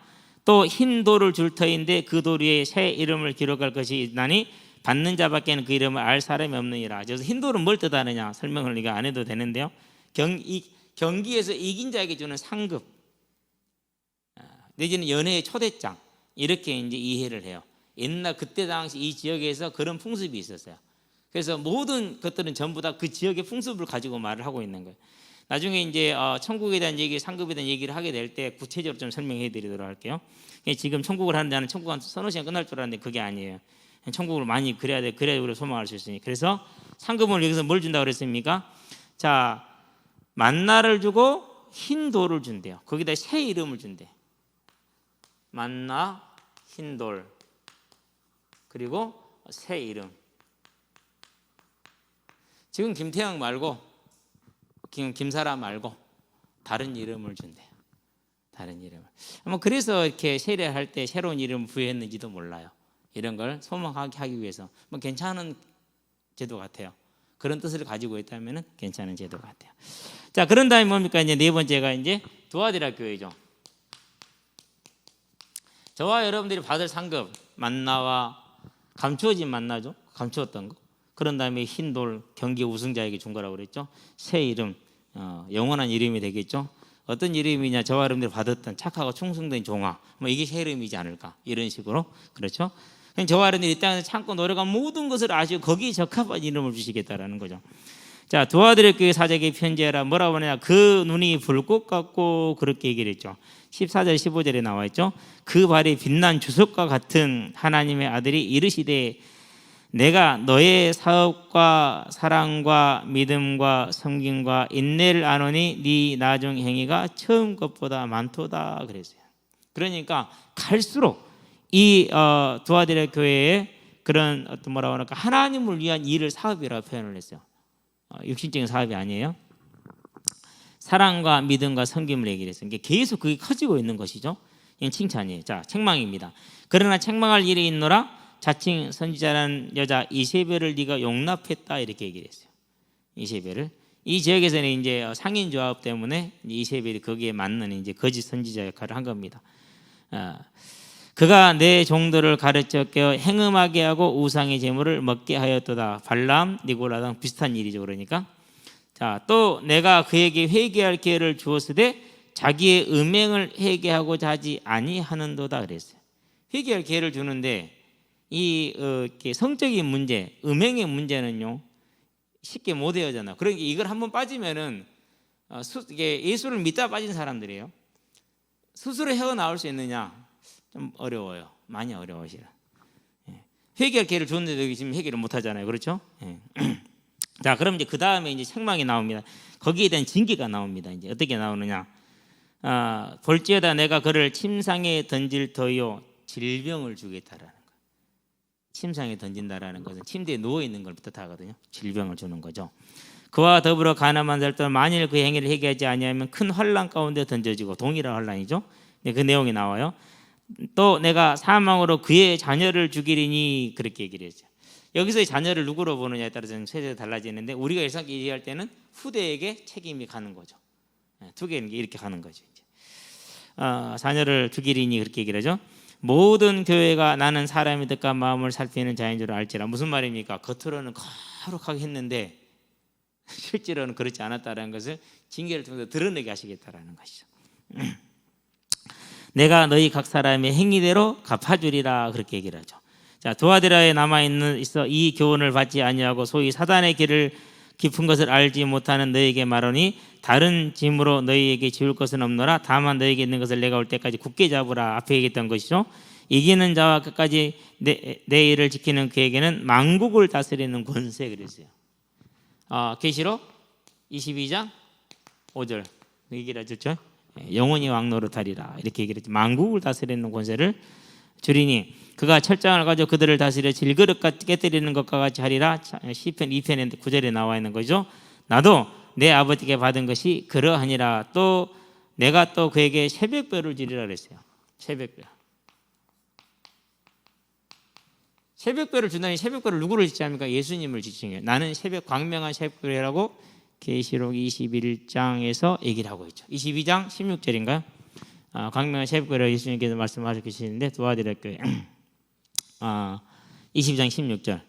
또 흰 돌을 줄 터인데 그 돌 위에 새 이름을 기록할 것이 있나니 받는 자밖에는 그 이름을 알 사람이 없느니라. 그래서 흰 돌은 뭘 뜻하느냐 설명을 우리가 안 해도 되는데요. 경기에서 이긴 자에게 주는 상급 내지는 연회의 초대장 이렇게 이제 이해를 해요. 옛날 그때 당시 이 지역에서 그런 풍습이 있었어요. 그래서 모든 것들은 전부 다 그 지역의 풍습을 가지고 말을 하고 있는 거예요. 나중에 이제 천국에 대한 얘기, 상급에 대한 얘기를 하게 될 때 구체적으로 좀 설명해 드리도록 할게요. 지금 천국을 하는 자는 천국 한 서너 시간 끝날 줄 알았는데 그게 아니에요. 천국을 많이 그래야 돼. 그래야 우리가 소망할 수 있으니. 그래서 상급을 여기서 뭘 준다고 그랬습니까? 자, 만나를 주고 흰 돌을 준대요. 거기다 새 이름을 준대. 만나, 흰 돌, 그리고 새 이름. 지금 김태형 말고 김사라 말고 다른 이름을 준대요. 다른 이름을. 뭐 그래서 이렇게 세례할 때 새로운 이름을 부여했는지도 몰라요. 이런 걸 소망하게 하기 위해서 뭐 괜찮은 제도 같아요. 그런 뜻을 가지고 있다면 괜찮은 제도 같아요. 자, 그런 다음에 뭡니까? 이제 네 번째가 이제 두아디라 교회죠. 저와 여러분들이 받을 상급 만나와 감추어진 만나죠. 감추었던 거. 그런 다음에 흰 돌 경기 우승자에게 준 거라고 그랬죠. 새 이름 영원한 이름이 되겠죠. 어떤 이름이냐? 저와 여러분들이 받았던 착하고 충성된 종아 뭐 이게 새 이름이지 않을까 이런 식으로 그렇죠. 저와 여러분들이 이 땅에서 참고 노력한 모든 것을 아시고 거기에 적합한 이름을 주시겠다라는 거죠. 자, 두아디라 교회 사제에게 편지하라. 뭐라고 하느냐? 그 눈이 불꽃 같고 그렇게 얘기를 했죠. 14절 15절에 나와 있죠. 그 발이 빛난 주석과 같은 하나님의 아들이 이르시되 내가 너의 사업과 사랑과 믿음과 섬김과 인내를 아노니 네 나중 행위가 처음 것보다 많도다 그랬어요. 그러니까 갈수록 이 두아디라 교회에 그런 어떤 뭐라고 할까 하나님을 위한 일을 사업이라고 표현을 했어요. 육신적인 사업이 아니에요. 사랑과 믿음과 섬김을 얘기를 했어요. 계속 그게 커지고 있는 것이죠. 이건 칭찬이에요. 자, 책망입니다. 그러나 책망할 일이 있노라 자칭 선지자라는 여자 이세벨을 네가 용납했다 이렇게 얘기를 했어요. 이세벨을 이 지역에서는 이제 상인 조합 때문에 이세벨이 거기에 맞는 이제 거짓 선지자 역할을 한 겁니다. 그가 내 종들을 가르쳐 깨어 행음하게 하고 우상의 제물을 먹게 하였도다. 발람, 니고라랑 비슷한 일이죠. 그러니까 자, 또 내가 그에게 회개할 기회를 주었으되 자기의 음행을 회개하고자 하지 아니하는도다 그랬어요. 회개할 기회를 주는데 이 성적인 문제, 음행의 문제는요 쉽게 못 헤어잖아요. 그러니까 이걸 한번 빠지면은 이게 예수를 믿다 빠진 사람들이에요. 스스로 헤어나올 수 있느냐? 좀 어려워요. 많이 어려워시라. 회개할 기회를 줬는데도 지금 회개를 못 하잖아요. 그렇죠? 자, 그럼 이제 그 다음에 이제 책망이 나옵니다. 거기에 대한 징계가 나옵니다. 이제 어떻게 나오느냐? 볼지어다 내가 그를 침상에 던질 터요 질병을 주겠다라는 거예요. 침상에 던진다라는 것은 침대에 누워 있는 걸 뜻하거든요. 질병을 주는 거죠. 그와 더불어 가늠한 자도 만일 그 행위를 회개하지 아니하면 큰 환난 가운데 던져지고 동일한 환난이죠. 그 내용이 나와요. 또 내가 사망으로 그의 자녀를 죽이리니 그렇게 얘기를 했죠. 여기서의 자녀를 누구로 보느냐에 따라서 세대가 달라지는데 우리가 일상 얘기할 때는 후대에게 책임이 가는 거죠. 두 개는 이렇게 가는 거죠. 자녀를 죽이리니 그렇게 얘기를 하죠. 모든 교회가 나는 사람이 듣가 마음을 살피는 자인 줄 알지라. 무슨 말입니까? 겉으로는 거룩하게 했는데 실제로는 그렇지 않았다는 것을 징계를 통해서 드러내게 하시겠다라는 것이죠. 내가 너희 각 사람의 행위대로 갚아주리라 그렇게 얘기를 하죠. 자, 두아디라에 남아 있어 이 교훈을 받지 아니하고 소위 사단의 길을 깊은 것을 알지 못하는 너희에게 말하니 다른 짐으로 너희에게 지울 것은 없노라. 다만 너희에게 있는 것을 내가 올 때까지 굳게 잡으라. 앞에 얘기했던 것이죠. 이기는 자와 끝까지 내 일을 지키는 그에게는 만국을 다스리는 권세 그랬어요. 계시록 22장 5절 얘기를 하셨죠. 영원히 왕노릇하리라 이렇게 얘기를 했죠. 만국을 다스리는 권세를 주리니 그가 철장을 가지고 그들을 다스려 질그릇 깨뜨리는 것과 같이 하리라. 시편 2편에 9절에 나와 있는 거죠. 나도 내 아버지께 받은 것이 그러하니라. 또 내가 또 그에게 새벽별을 주리라 그랬어요. 새벽별. 새벽별을 준다니 새벽별을 누구를 지칭합니까? 예수님을 지칭해요. 나는 새벽 광명한 새벽별이라고 계시록 21장에서 얘기를 하고 있죠. 22장 16절인가요? 광명한 새벽별을 예수님께서 말씀하시고 계시는데 두아디라 교회 20장 16절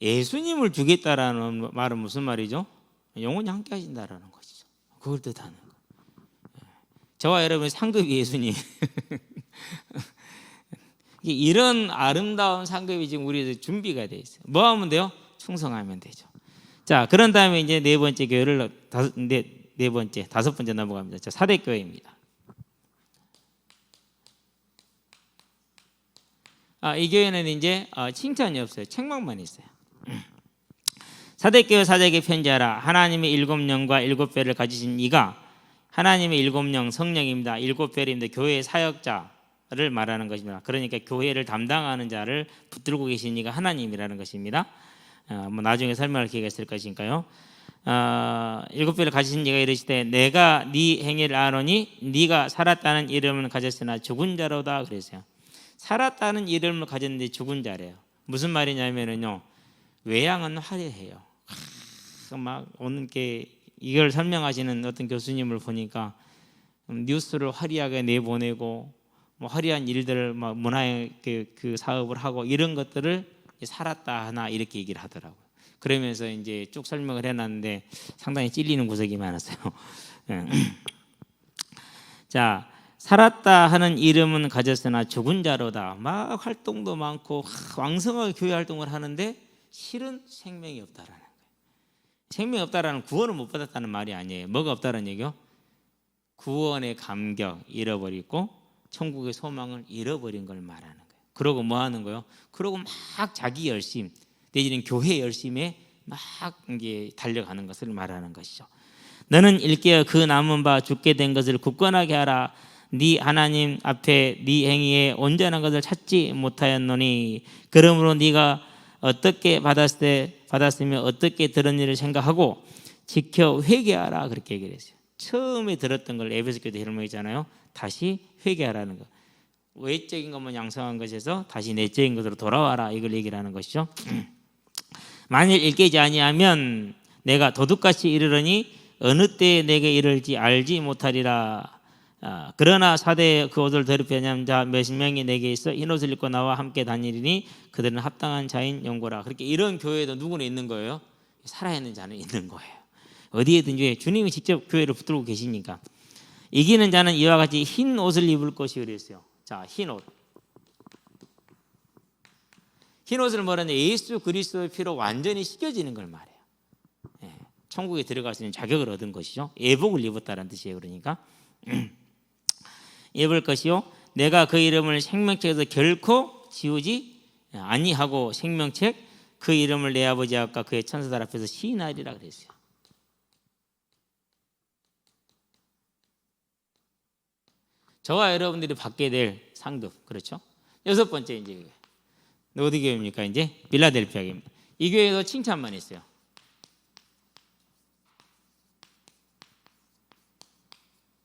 예수님을 주겠다라는 말은 무슨 말이죠? 영원히 함께 하신다라는 것이죠. 그걸 뜻하는 거예요. 저와 여러분의 상급이 예수님. 이런 아름다운 상급이 지금 우리들 준비가 돼 있어요. 뭐 하면 돼요? 충성하면 되죠. 자, 그런 다음에 이제 네 번째 교회를 다섯 번째 넘어갑니다. 자, 사대교회입니다. 이 교회는 이제 칭찬이 없어요. 책망만 있어요. 사대교회 사제에게 편지하라. 하나님의 일곱 영과 일곱 별을 가지신 이가 하나님의 일곱 영 성령입니다. 일곱 별인데 교회의 사역자를 말하는 것입니다. 그러니까 교회를 담당하는 자를 붙들고 계신 이가 하나님이라는 것입니다. 뭐 나중에 설명할 기회가 있을 것이니까요. 일곱 별을 가지신 이가 이르시되 내가 네 행위를 아노니 네가 살았다는 이름을 가졌으나 죽은 자로다 그랬어요. 살았다는 이름을 가졌는데 죽은 자래요. 무슨 말이냐면요, 외양은 화려해요. 막 오는 게 이걸 설명하시는 어떤 교수님을 보니까 뉴스를 화려하게 내보내고 뭐 화려한 일들을 막 문화의 그 사업을 하고 이런 것들을 살았다 하나 이렇게 얘기를 하더라고요. 그러면서 이제 쭉 설명을 해놨는데 상당히 찔리는 구석이 많았어요. 자, 살았다 하는 이름은 가졌으나 죽은 자로다. 막 활동도 많고 왕성하게 교회 활동을 하는데 실은 생명이 없다라는 거예요. 생명이 없다라는 구원을 못 받았다는 말이 아니에요. 뭐가 없다는 얘기요? 구원의 감격 잃어버리고 천국의 소망을 잃어버린 걸 말하는 거예요. 그러고 뭐 하는 거예요? 그러고 막 자기 열심 내지는 교회 열심에 막 이게 달려가는 것을 말하는 것이죠. 너는 일깨어 그 남은 바 죽게 된 것을 굳건하게 하라. 네 하나님 앞에 네 행위에 온전한 것을 찾지 못하였노니 그러므로 네가 어떻게 받았으며 어떻게 들은 일을 생각하고 지켜 회개하라 그렇게 얘기를 했어요. 처음에 들었던 걸 에베소 교회 설명했잖아요. 다시 회개하라는 거. 외적인 것만 양성한 것에서 다시 내적인 것으로 돌아와라 이걸 얘기를 하는 것이죠. 만일 일깨지 아니하면 내가 도둑같이 이르러니 어느 때에 내게 이를지 알지 못하리라. 그러나 사대에 그 옷을 더럽히는 자 몇십 명이 내게 있어 흰 옷을 입고 나와 함께 다니리니 그들은 합당한 자인 영고라. 그렇게 이런 교회에도 누구는 있는 거예요? 살아있는 자는 있는 거예요. 어디에든지 주님이 직접 교회를 붙들고 계시니까. 이기는 자는 이와 같이 흰 옷을 입을 것이 그랬어요. 자, 흰 옷. 흰 옷을 말하는 예수 그리스도의 피로 완전히 씻겨지는 걸 말해요. 천국에 들어갈 수 있는 자격을 얻은 것이죠. 예복을 입었다는 뜻이에요. 그러니까 입을 것이요 내가 그 이름을 생명책에서 결코 지우지 아니하고 생명책 그 이름을 내 아버지 앞과 그의 천사들 앞에서 시인하리라 그랬어요. 저와 여러분들이 받게 될 상급, 그렇죠? 여섯 번째 이제 어디 교회입니까? 이제 필라델피아 교회입니다. 이 교회도 칭찬만 했어요.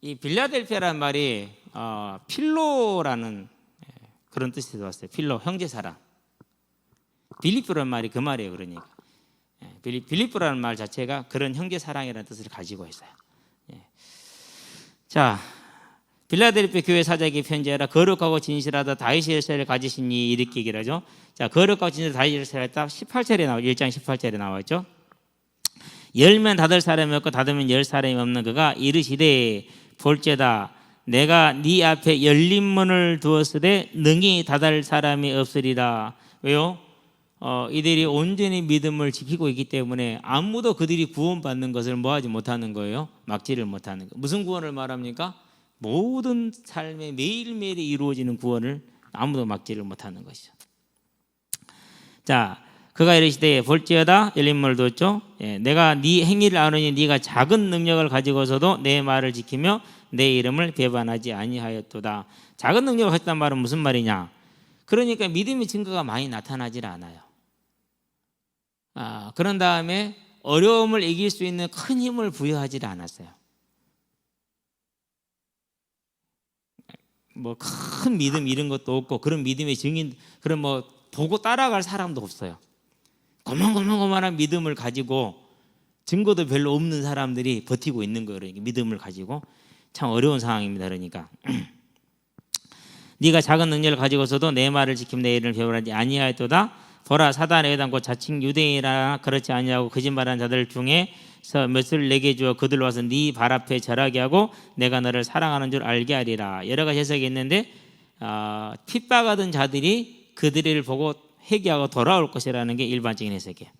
이 필라델피아라는 말이 필로라는 그런 뜻에서 왔어요. 필로, 형제사랑. 빌립보라는 말이 그 말이에요. 그러니까 빌립보라는 말 자체가 그런 형제사랑이라는 뜻을 가지고 있어요. 자, 필라델피아 교회 사자에게 편지하라. 거룩하고 진실하다 다윗의 열쇠를 가지신 이 이렇게 얘기를 하죠. 자, 거룩하고 진실하다 다윗의 열쇠를 딱 18절에 나와 1장 18절에 나와있죠. 열면 닫을 사람이 없고 닫으면 열 사람이 없는 그가 이르시되 볼지어다 내가 네 앞에 열린 문을 두었으되 능히 닫을 사람이 없으리라. 왜요? 이들이 온전히 믿음을 지키고 있기 때문에 아무도 그들이 구원받는 것을 뭐하지 못하는 거예요? 막지를 못하는 거예요. 무슨 구원을 말합니까? 모든 삶에 매일매일 이루어지는 구원을 아무도 막지를 못하는 것이죠. 자, 그가 이르시되 볼지어다 열린 문을 두었죠. 내가 네 행위를 아노니 네가 작은 능력을 가지고서도 내 말을 지키며 내 이름을 배반하지 아니하였도다. 작은 능력을 가졌단 말은 무슨 말이냐? 그러니까 믿음의 증거가 많이 나타나질 않아요. 그런 다음에 어려움을 이길 수 있는 큰 힘을 부여하지 않았어요. 뭐 큰 믿음 이런 것도 없고 그런 믿음의 증인 그런 뭐 보고 따라갈 사람도 없어요. 고만고만한 믿음을 가지고 증거도 별로 없는 사람들이 버티고 있는 거예요. 그러니까 믿음을 가지고 참 어려운 상황입니다. 그러니까 네가 작은 능력을 가지고서도 내 말을 지키면 내 이름을 배반하지 아니하였도다. 보라 사단의 회당 곧 자칭 유대인이라 그렇지 아니하고 거짓말하는 자들 중에서 몇을 내게 주어 그들로 와서 네 발 앞에 절하게 하고 내가 너를 사랑하는 줄 알게 하리라. 여러 가지 해석이 있는데 핍박하던 자들이 그들을 보고 회개하고 돌아올 것이라는 게 일반적인 해석이에요.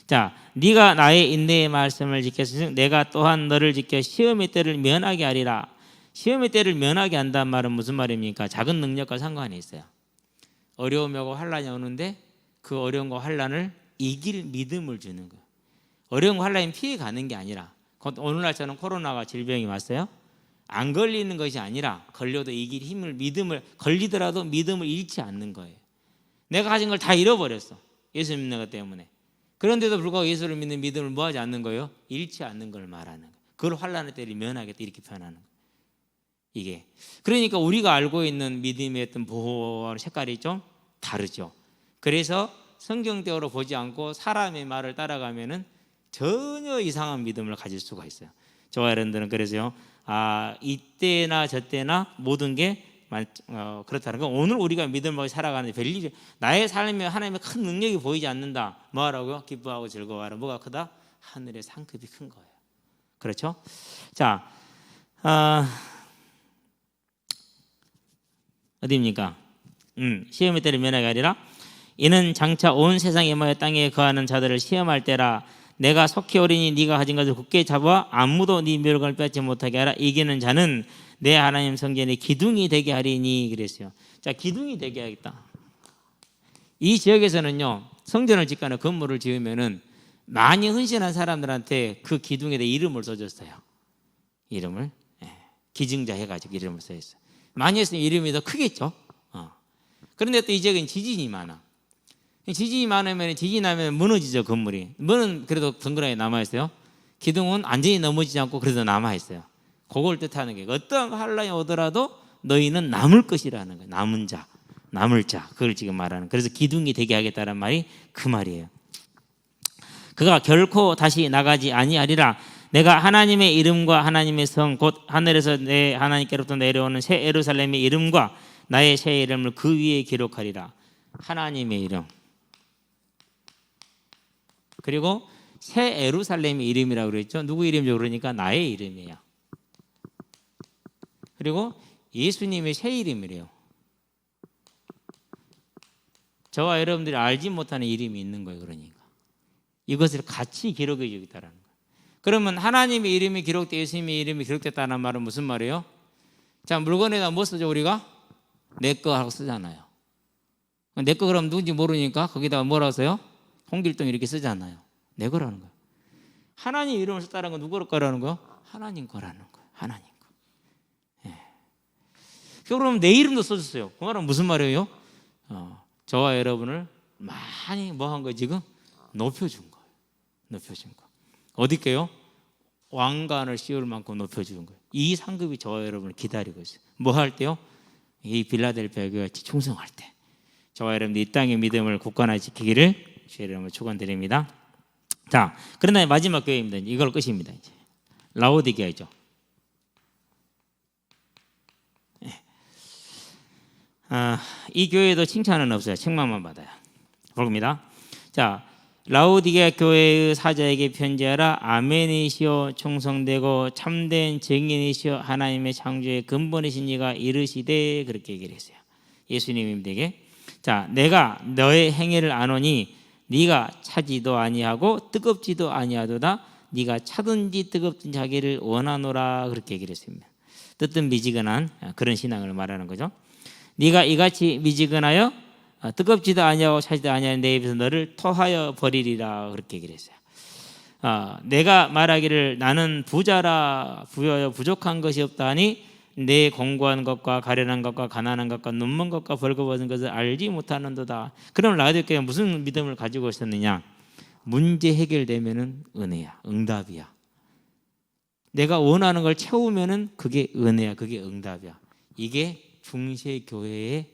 자, 네가 나의 인내의 말씀을 지켰으니 내가 또한 너를 지켜 시험의 때를 면하게 하리라. 시험의 때를 면하게 한다는 말은 무슨 말입니까? 작은 능력과 상관이 있어요. 어려움이 오고 환난이 오는데 그 어려움과 환난을 이길 믿음을 주는 거예요. 어려움과 환난이 피해가는 게 아니라 오늘날처럼 코로나가 질병이 왔어요. 안 걸리는 것이 아니라 걸려도 이길 힘을 믿음을 걸리더라도 믿음을 잃지 않는 거예요. 내가 가진 걸 다 잃어버렸어. 예수 믿는 것 때문에. 그런데도 불구하고 예수를 믿는 믿음을 뭐하지 않는 거예요? 잃지 않는 걸 말하는 거예요. 그걸 환난의 때를 면하겠다 이렇게 표현하는 거예요. 이게 그러니까 우리가 알고 있는 믿음의 어떤 보호 색깔이 좀 다르죠. 그래서 성경대로 보지 않고 사람의 말을 따라가면은 전혀 이상한 믿음을 가질 수가 있어요. 저와 여러분들은 그래서요. 이때나 저때나 모든 게 그렇다는 거. 오늘 우리가 믿음을 살아가는데 별일이 나의 삶에 하나님의 큰 능력이 보이지 않는다. 뭐하라고요? 기뻐하고 즐거워하라. 뭐가 크다? 하늘의 상급이 큰 거예요. 그렇죠? 자, 어디입니까? 시험의 때를 면하게 하리라. 이는 장차 온 세상에 모여 땅에 거하는 자들을 시험할 때라. 내가 속히 오리니 네가 가진 것을 굳게 잡아 아무도 네 멸관을 빼앗지 못하게 하라. 이기는 자는 내 하나님 성전에 기둥이 되게 하리니 그랬어요. 자, 기둥이 되게 하겠다. 이 지역에서는요, 성전을 짓거나 건물을 지으면은 많이 헌신한 사람들한테 그 기둥에다 이름을 써줬어요. 이름을 기증자 해가지고 이름을 써있어요. 많이 했으면 이름이 더 크겠죠. 그런데 또 이 지역은 지진이 많아. 지진이 많으면 지진이 나면 무너지죠. 건물이. 문은 그래도 덩그러니 남아있어요. 기둥은 완전히 넘어지지 않고 그래도 남아있어요. 그걸 뜻하는 게 어떤 환란이 오더라도 너희는 남을 것이라는 거예요. 남은 자, 남을 자, 그걸 지금 말하는. 그래서 기둥이 되게 하겠다는 말이 그 말이에요. 그가 결코 다시 나가지 아니하리라. 내가 하나님의 이름과 하나님의 성 곧 하늘에서 내 하나님께로부터 내려오는 새 예루살렘의 이름과 나의 새 이름을 그 위에 기록하리라. 하나님의 이름, 그리고 새 예루살렘의 이름이라고 그랬죠. 누구 이름이죠? 그러니까 나의 이름이에요. 그리고 예수님의 새 이름이래요. 저와 여러분들이 알지 못하는 이름이 있는 거예요. 그러니까 이것을 같이 기록해 주겠다라는 거예요. 그러면 하나님의 이름이 기록돼 예수님의 이름이 기록됐다는 말은 무슨 말이에요? 자, 물건에다 뭐 쓰죠 우리가? 내 거 하고 쓰잖아요. 내 거 그럼 누군지 모르니까 거기다가 뭐라고 써요? 홍길동 이렇게 쓰잖아요. 내 거라는 거예요. 하나님 이름을 썼다는 건 누구 거라는 거예요? 하나님 거라는 거예요. 하나님 거. 예. 그럼 내 이름도 써줬어요. 그 말은 무슨 말이에요? 저와 여러분을 많이 뭐 한 거예요 지금? 높여준 거예요. 높여준 거. 어디게요? 왕관을 씌울 만큼 높여준 거예요. 이 상급이 저와 여러분을 기다리고 있어요. 뭐 할 때요? 이 빌라델피아 교회 충성할 때. 저와 여러분들 이 땅의 믿음을 굳건하게 지키기를 주의 이름으로 축원드립니다. 자, 그러나 마지막 교회입니다. 이걸 끝입니다. 이제 라오디게아죠. 이 교회도 칭찬은 없어요. 책망만 받아요. 봅니다. 자, 라오디게아 교회의 사자에게 편지하라. 아멘이시오 충성되고 참된 증인이시오 하나님의 창조의 근본이신 이가 이르시되 그렇게 얘기를 했어요. 예수님에게 자, 내가 너의 행위를 아노니 네가 차지도 아니하고 뜨겁지도 아니하도다. 네가 차든지 뜨겁든지 하기를 원하노라 그렇게 얘기를 했습니다. 뜨뜻 미지근한 그런 신앙을 말하는 거죠. 네가 이같이 미지근하여 뜨겁지도 아니하고 차지도 아니하는 내 입에서 너를 토하여 버리리라 그렇게 얘기를 했어요. 내가 말하기를 나는 부자라 부여여 부족한 것이 없다니 내 공고한 것과 가련한 것과 가난한 것과 눈먼 것과 벌거벗은 것을 알지 못하는도다. 그럼 라오디게아가 무슨 믿음을 가지고 있었느냐? 문제 해결되면은 은혜야, 응답이야. 내가 원하는 걸 채우면은 그게 은혜야, 그게 응답이야. 이게 중세 교회의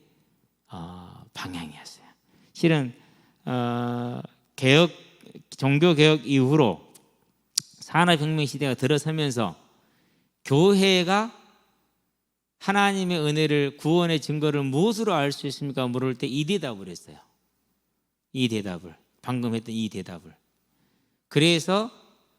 방향이었어요. 실은 종교 개혁 이후로 산업혁명 시대가 들어서면서 교회가 하나님의 은혜를 구원의 증거를 무엇으로 알 수 있습니까? 물을 때 이 대답을 했어요. 이 대답을 방금 했던 이 대답을. 그래서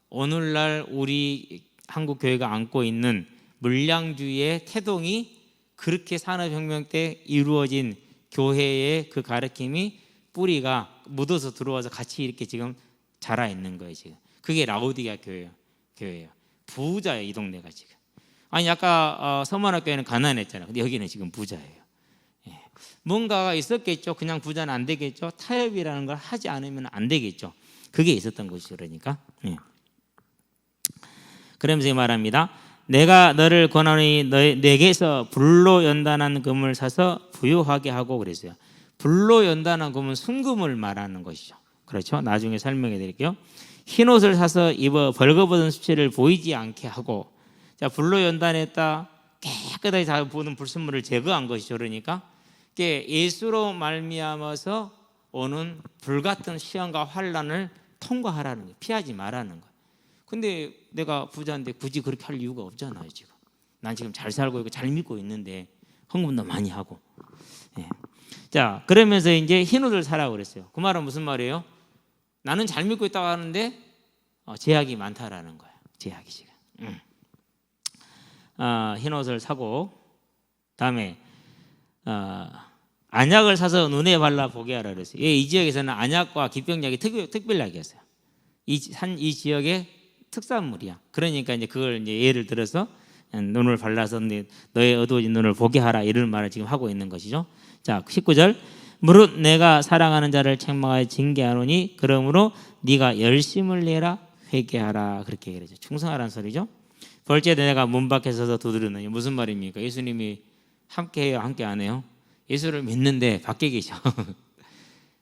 오늘날 우리 한국 교회가 안고 있는 물량주의의 태동이 그렇게 산업혁명 때 이루어진 교회의 그 가르침이 뿌리가 묻어서 들어와서 같이 이렇게 지금 자라 있는 거예요. 지금 그게 라오디게아 교회예요. 부자예요, 이 동네가 지금. 아니 아까 서문학교에는 가난했잖아요. 근데 여기는 지금 부자예요. 예. 뭔가가 있었겠죠. 그냥 부자는 안 되겠죠. 타협이라는 걸 하지 않으면 안 되겠죠. 그게 있었던 것이죠. 그러니까. 예. 그러면서 말합니다. 내가 너를 권하노니 내게서 불로 연단한 금을 사서 부유하게 하고 그랬어요. 불로 연단한 금은 순금을 말하는 것이죠. 그렇죠. 나중에 설명해 드릴게요. 흰 옷을 사서 입어 벌거벗은 수치를 보이지 않게 하고, 자, 불로 연단했다. 깨끗하게 다 보는 불순물을 제거한 것이죠. 그러니까 예수로 말미암아서 오는 불같은 시험과 환란을 통과하라는 거예요. 피하지 말라는 거예요. 근데 내가 부자인데 굳이 그렇게 할 이유가 없잖아요. 지금 난 지금 잘 살고 있고 잘 믿고 있는데 헌금도 많이 하고. 예. 자, 그러면서 이제 흰 옷을 사라고 그랬어요. 그 말은 무슨 말이에요? 나는 잘 믿고 있다고 하는데 제약이 많다라는 거예요. 제약이 지금. 흰 옷을 사고, 다음에 안약을 사서 눈에 발라 보게 하라 그랬어요. 이 지역에서는 안약과 기병약이 특별약이었어요. 이 지역의 특산물이야. 그러니까 이제 그걸 이제 예를 들어서 눈을 발라서 너의 어두워진 눈을 보게 하라, 이런 말을 지금 하고 있는 것이죠. 자, 19절. 무릇 내가 사랑하는 자를 책망하여 징계하노니 그러므로 네가 열심을 내라 회개하라, 그렇게 얘기하죠. 충성하라는 소리죠. 벌째 내가 문 밖에 서서 두드리느니, 무슨 말입니까? 예수님이 함께해요, 함께 안 해요? 예수를 믿는데 밖에 계셔.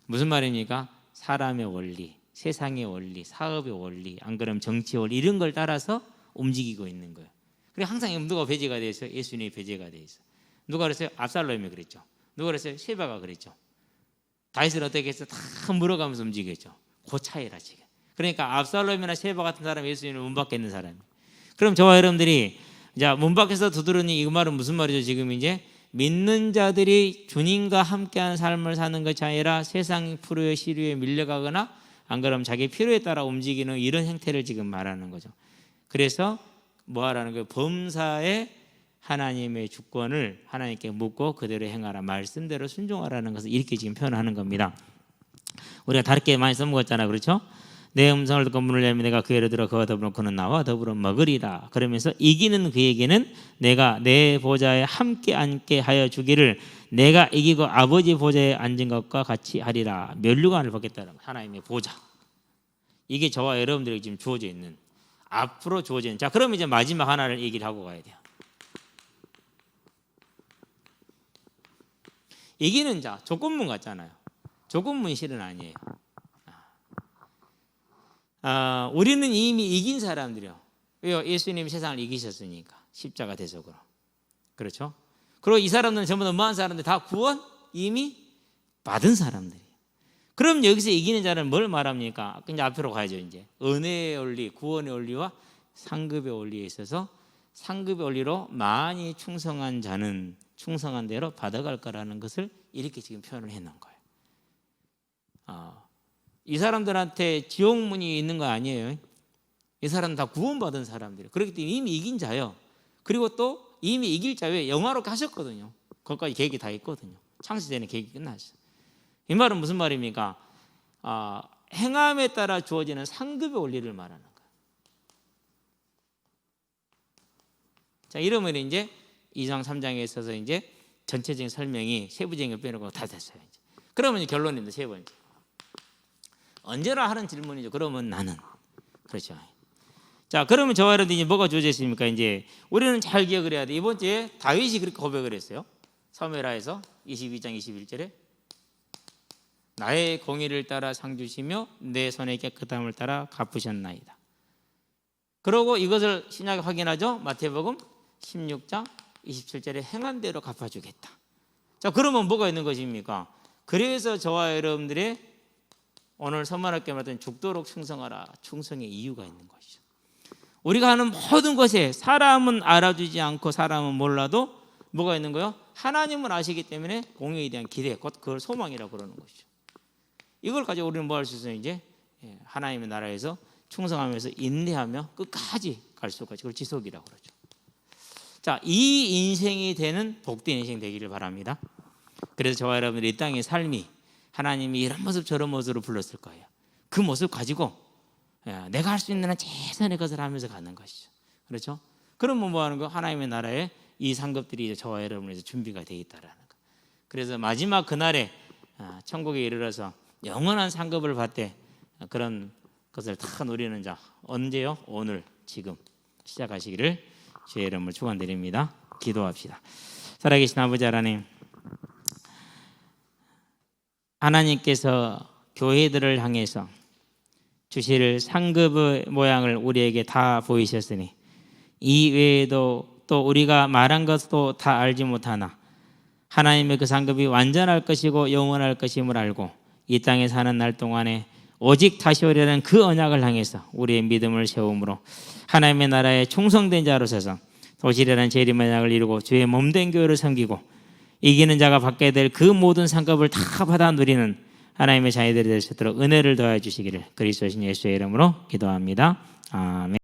무슨 말입니까? 사람의 원리, 세상의 원리, 사업의 원리, 안 그러면 정치의 원리, 이런 걸 따라서 움직이고 있는 거예요. 그리고 항상 누가 배제가 되어 있어요? 예수님이 배제가 되어 있어요. 누가 그랬어요? 압살롬이 그랬죠. 누가 그랬어요? 셰바가 그랬죠. 다윗은 어떻게 했어요? 다 물어가면서 움직였죠. 그 차이라 지금. 그러니까 압살롬이나 셰바 같은 사람이 예수님을 문 밖에 있는 사람이. 그럼 저와 여러분들이 자, 문 밖에서 두드러니, 이 말은 무슨 말이죠? 지금 이제 믿는 자들이 주님과 함께한 삶을 사는 것이 아니라 세상 프로의 시류에 밀려가거나 안 그러면 자기 필요에 따라 움직이는 이런 행태를 지금 말하는 거죠. 그래서 뭐 하라는 거예요? 범사에 하나님의 주권을 하나님께 묻고 그대로 행하라, 말씀대로 순종하라는 것을 이렇게 지금 표현하는 겁니다. 우리가 다르게 많이 써먹었잖아요, 그렇죠? 내 음성을 듣고 문을 열면 내가 그에게 들어 그와 더불어 그는 나와 더불어 먹으리라. 그러면서 이기는 그에게는 내가 내 보좌에 함께 앉게 하여 주기를 내가 이기고 아버지 보좌에 앉은 것과 같이 하리라. 면류관을 받겠다는 하나님의 보좌. 이게 저와 여러분들에게 지금 주어져 있는, 앞으로 주어져 있는. 자, 그럼 이제 마지막 하나를 얘기를 하고 가야 돼요. 이기는 자, 조건문 같잖아요. 조건문이 실은 아니에요. 우리는 이미 이긴 사람들이요. 왜요? 예수님이 세상을 이기셨으니까, 십자가 대속으로. 그렇죠? 그리고 이 사람들은 전부 다 뭐한 사람들, 다 구원 이미 받은 사람들이에요. 그럼 여기서 이기는 자는 뭘 말합니까? 이제 앞으로 가야죠. 이제 은혜의 원리, 구원의 원리와 상급의 원리에 있어서 상급의 원리로 많이 충성한 자는 충성한 대로 받아갈 거라는 것을 이렇게 지금 표현을 해놓은 거예요. 이 사람들한테 지옥문이 있는 거 아니에요. 이 사람은 다 구원받은 사람들이에요. 그렇기 때문에 이미 이긴 자예요. 그리고 또 이미 이길 자에 영화롭게 하셨거든요. 거기까지 계획이 다 있거든요. 창세전에 계획이 끝났어요. 이 말은 무슨 말입니까? 행함에 따라 주어지는 상급의 원리를 말하는 거예요. 자, 이러면 이제 2장 3장에 있어서 이제 전체적인 설명이 세부적인 걸 빼놓고 다 됐어요. 이제. 그러면 이제 결론입니다. 세 번째. 언제나 하는 질문이죠. 그러면 나는. 그렇죠. 자, 그러면 저와 여러분들이 이제 뭐가 주어져 있습니까? 이제 우리는 잘 기억을 해야 돼. 이번 주에 다윗이 그렇게 고백을 했어요. 사무엘하에서 22장 21절에 나의 공의를 따라 상 주시며 내 손의 깨끗함을 따라 갚으셨나이다. 그러고 이것을 신약에 확인하죠. 마태복음 16장 27절에 행한 대로 갚아주겠다. 자, 그러면 뭐가 있는 것입니까? 그래서 저와 여러분들의 오늘 선만학교 말했던 죽도록 충성하라, 충성의 이유가 있는 것이죠. 우리가 하는 모든 것에 사람은 알아주지 않고 사람은 몰라도 뭐가 있는 거예요? 하나님은 아시기 때문에 공의에 대한 기대, 곧 그걸 소망이라고 그러는 것이죠. 이걸 가지고 우리는 뭐 할 수 있어요? 이제 하나님의 나라에서 충성하면서 인내하며 끝까지 갈 수가 있죠. 그걸 지속이라고 그러죠. 자, 이 인생이 되는 복된 인생 되기를 바랍니다. 그래서 저와 여러분들이 이 땅의 삶이 하나님이 이런 모습 저런 모습으로 불렀을 거예요. 그 모습 가지고 내가 할 수 있는 한 최선의 것을 하면서 가는 것이죠. 그렇죠? 그러면 뭐 하는 거? 하나님의 나라에 이 상급들이 저와 여러분에서 준비가 되어 있다라는 거. 그래서 마지막 그날에 천국에 이르러서 영원한 상급을 받되 그런 것을 다 누리는 자, 언제요? 오늘, 지금 시작하시기를 주의 이름으로 축원드립니다. 기도합시다. 살아계신 아버지 하나님, 하나님께서 교회들을 향해서 주실 상급의 모양을 우리에게 다 보이셨으니 이 외에도 또 우리가 말한 것도 다 알지 못하나 하나님의 그 상급이 완전할 것이고 영원할 것임을 알고 이 땅에 사는 날 동안에 오직 다시 오려는 그 언약을 향해서 우리의 믿음을 세움으로 하나님의 나라에 충성된 자로 서서 도시라는 재림의 언약을 이루고 주의 몸된 교회를 섬기고 이기는 자가 받게 될 그 모든 상급을 다 받아 누리는 하나님의 자녀들이 될 수 있도록 은혜를 더해 주시기를 그리스도신 예수의 이름으로 기도합니다. 아멘.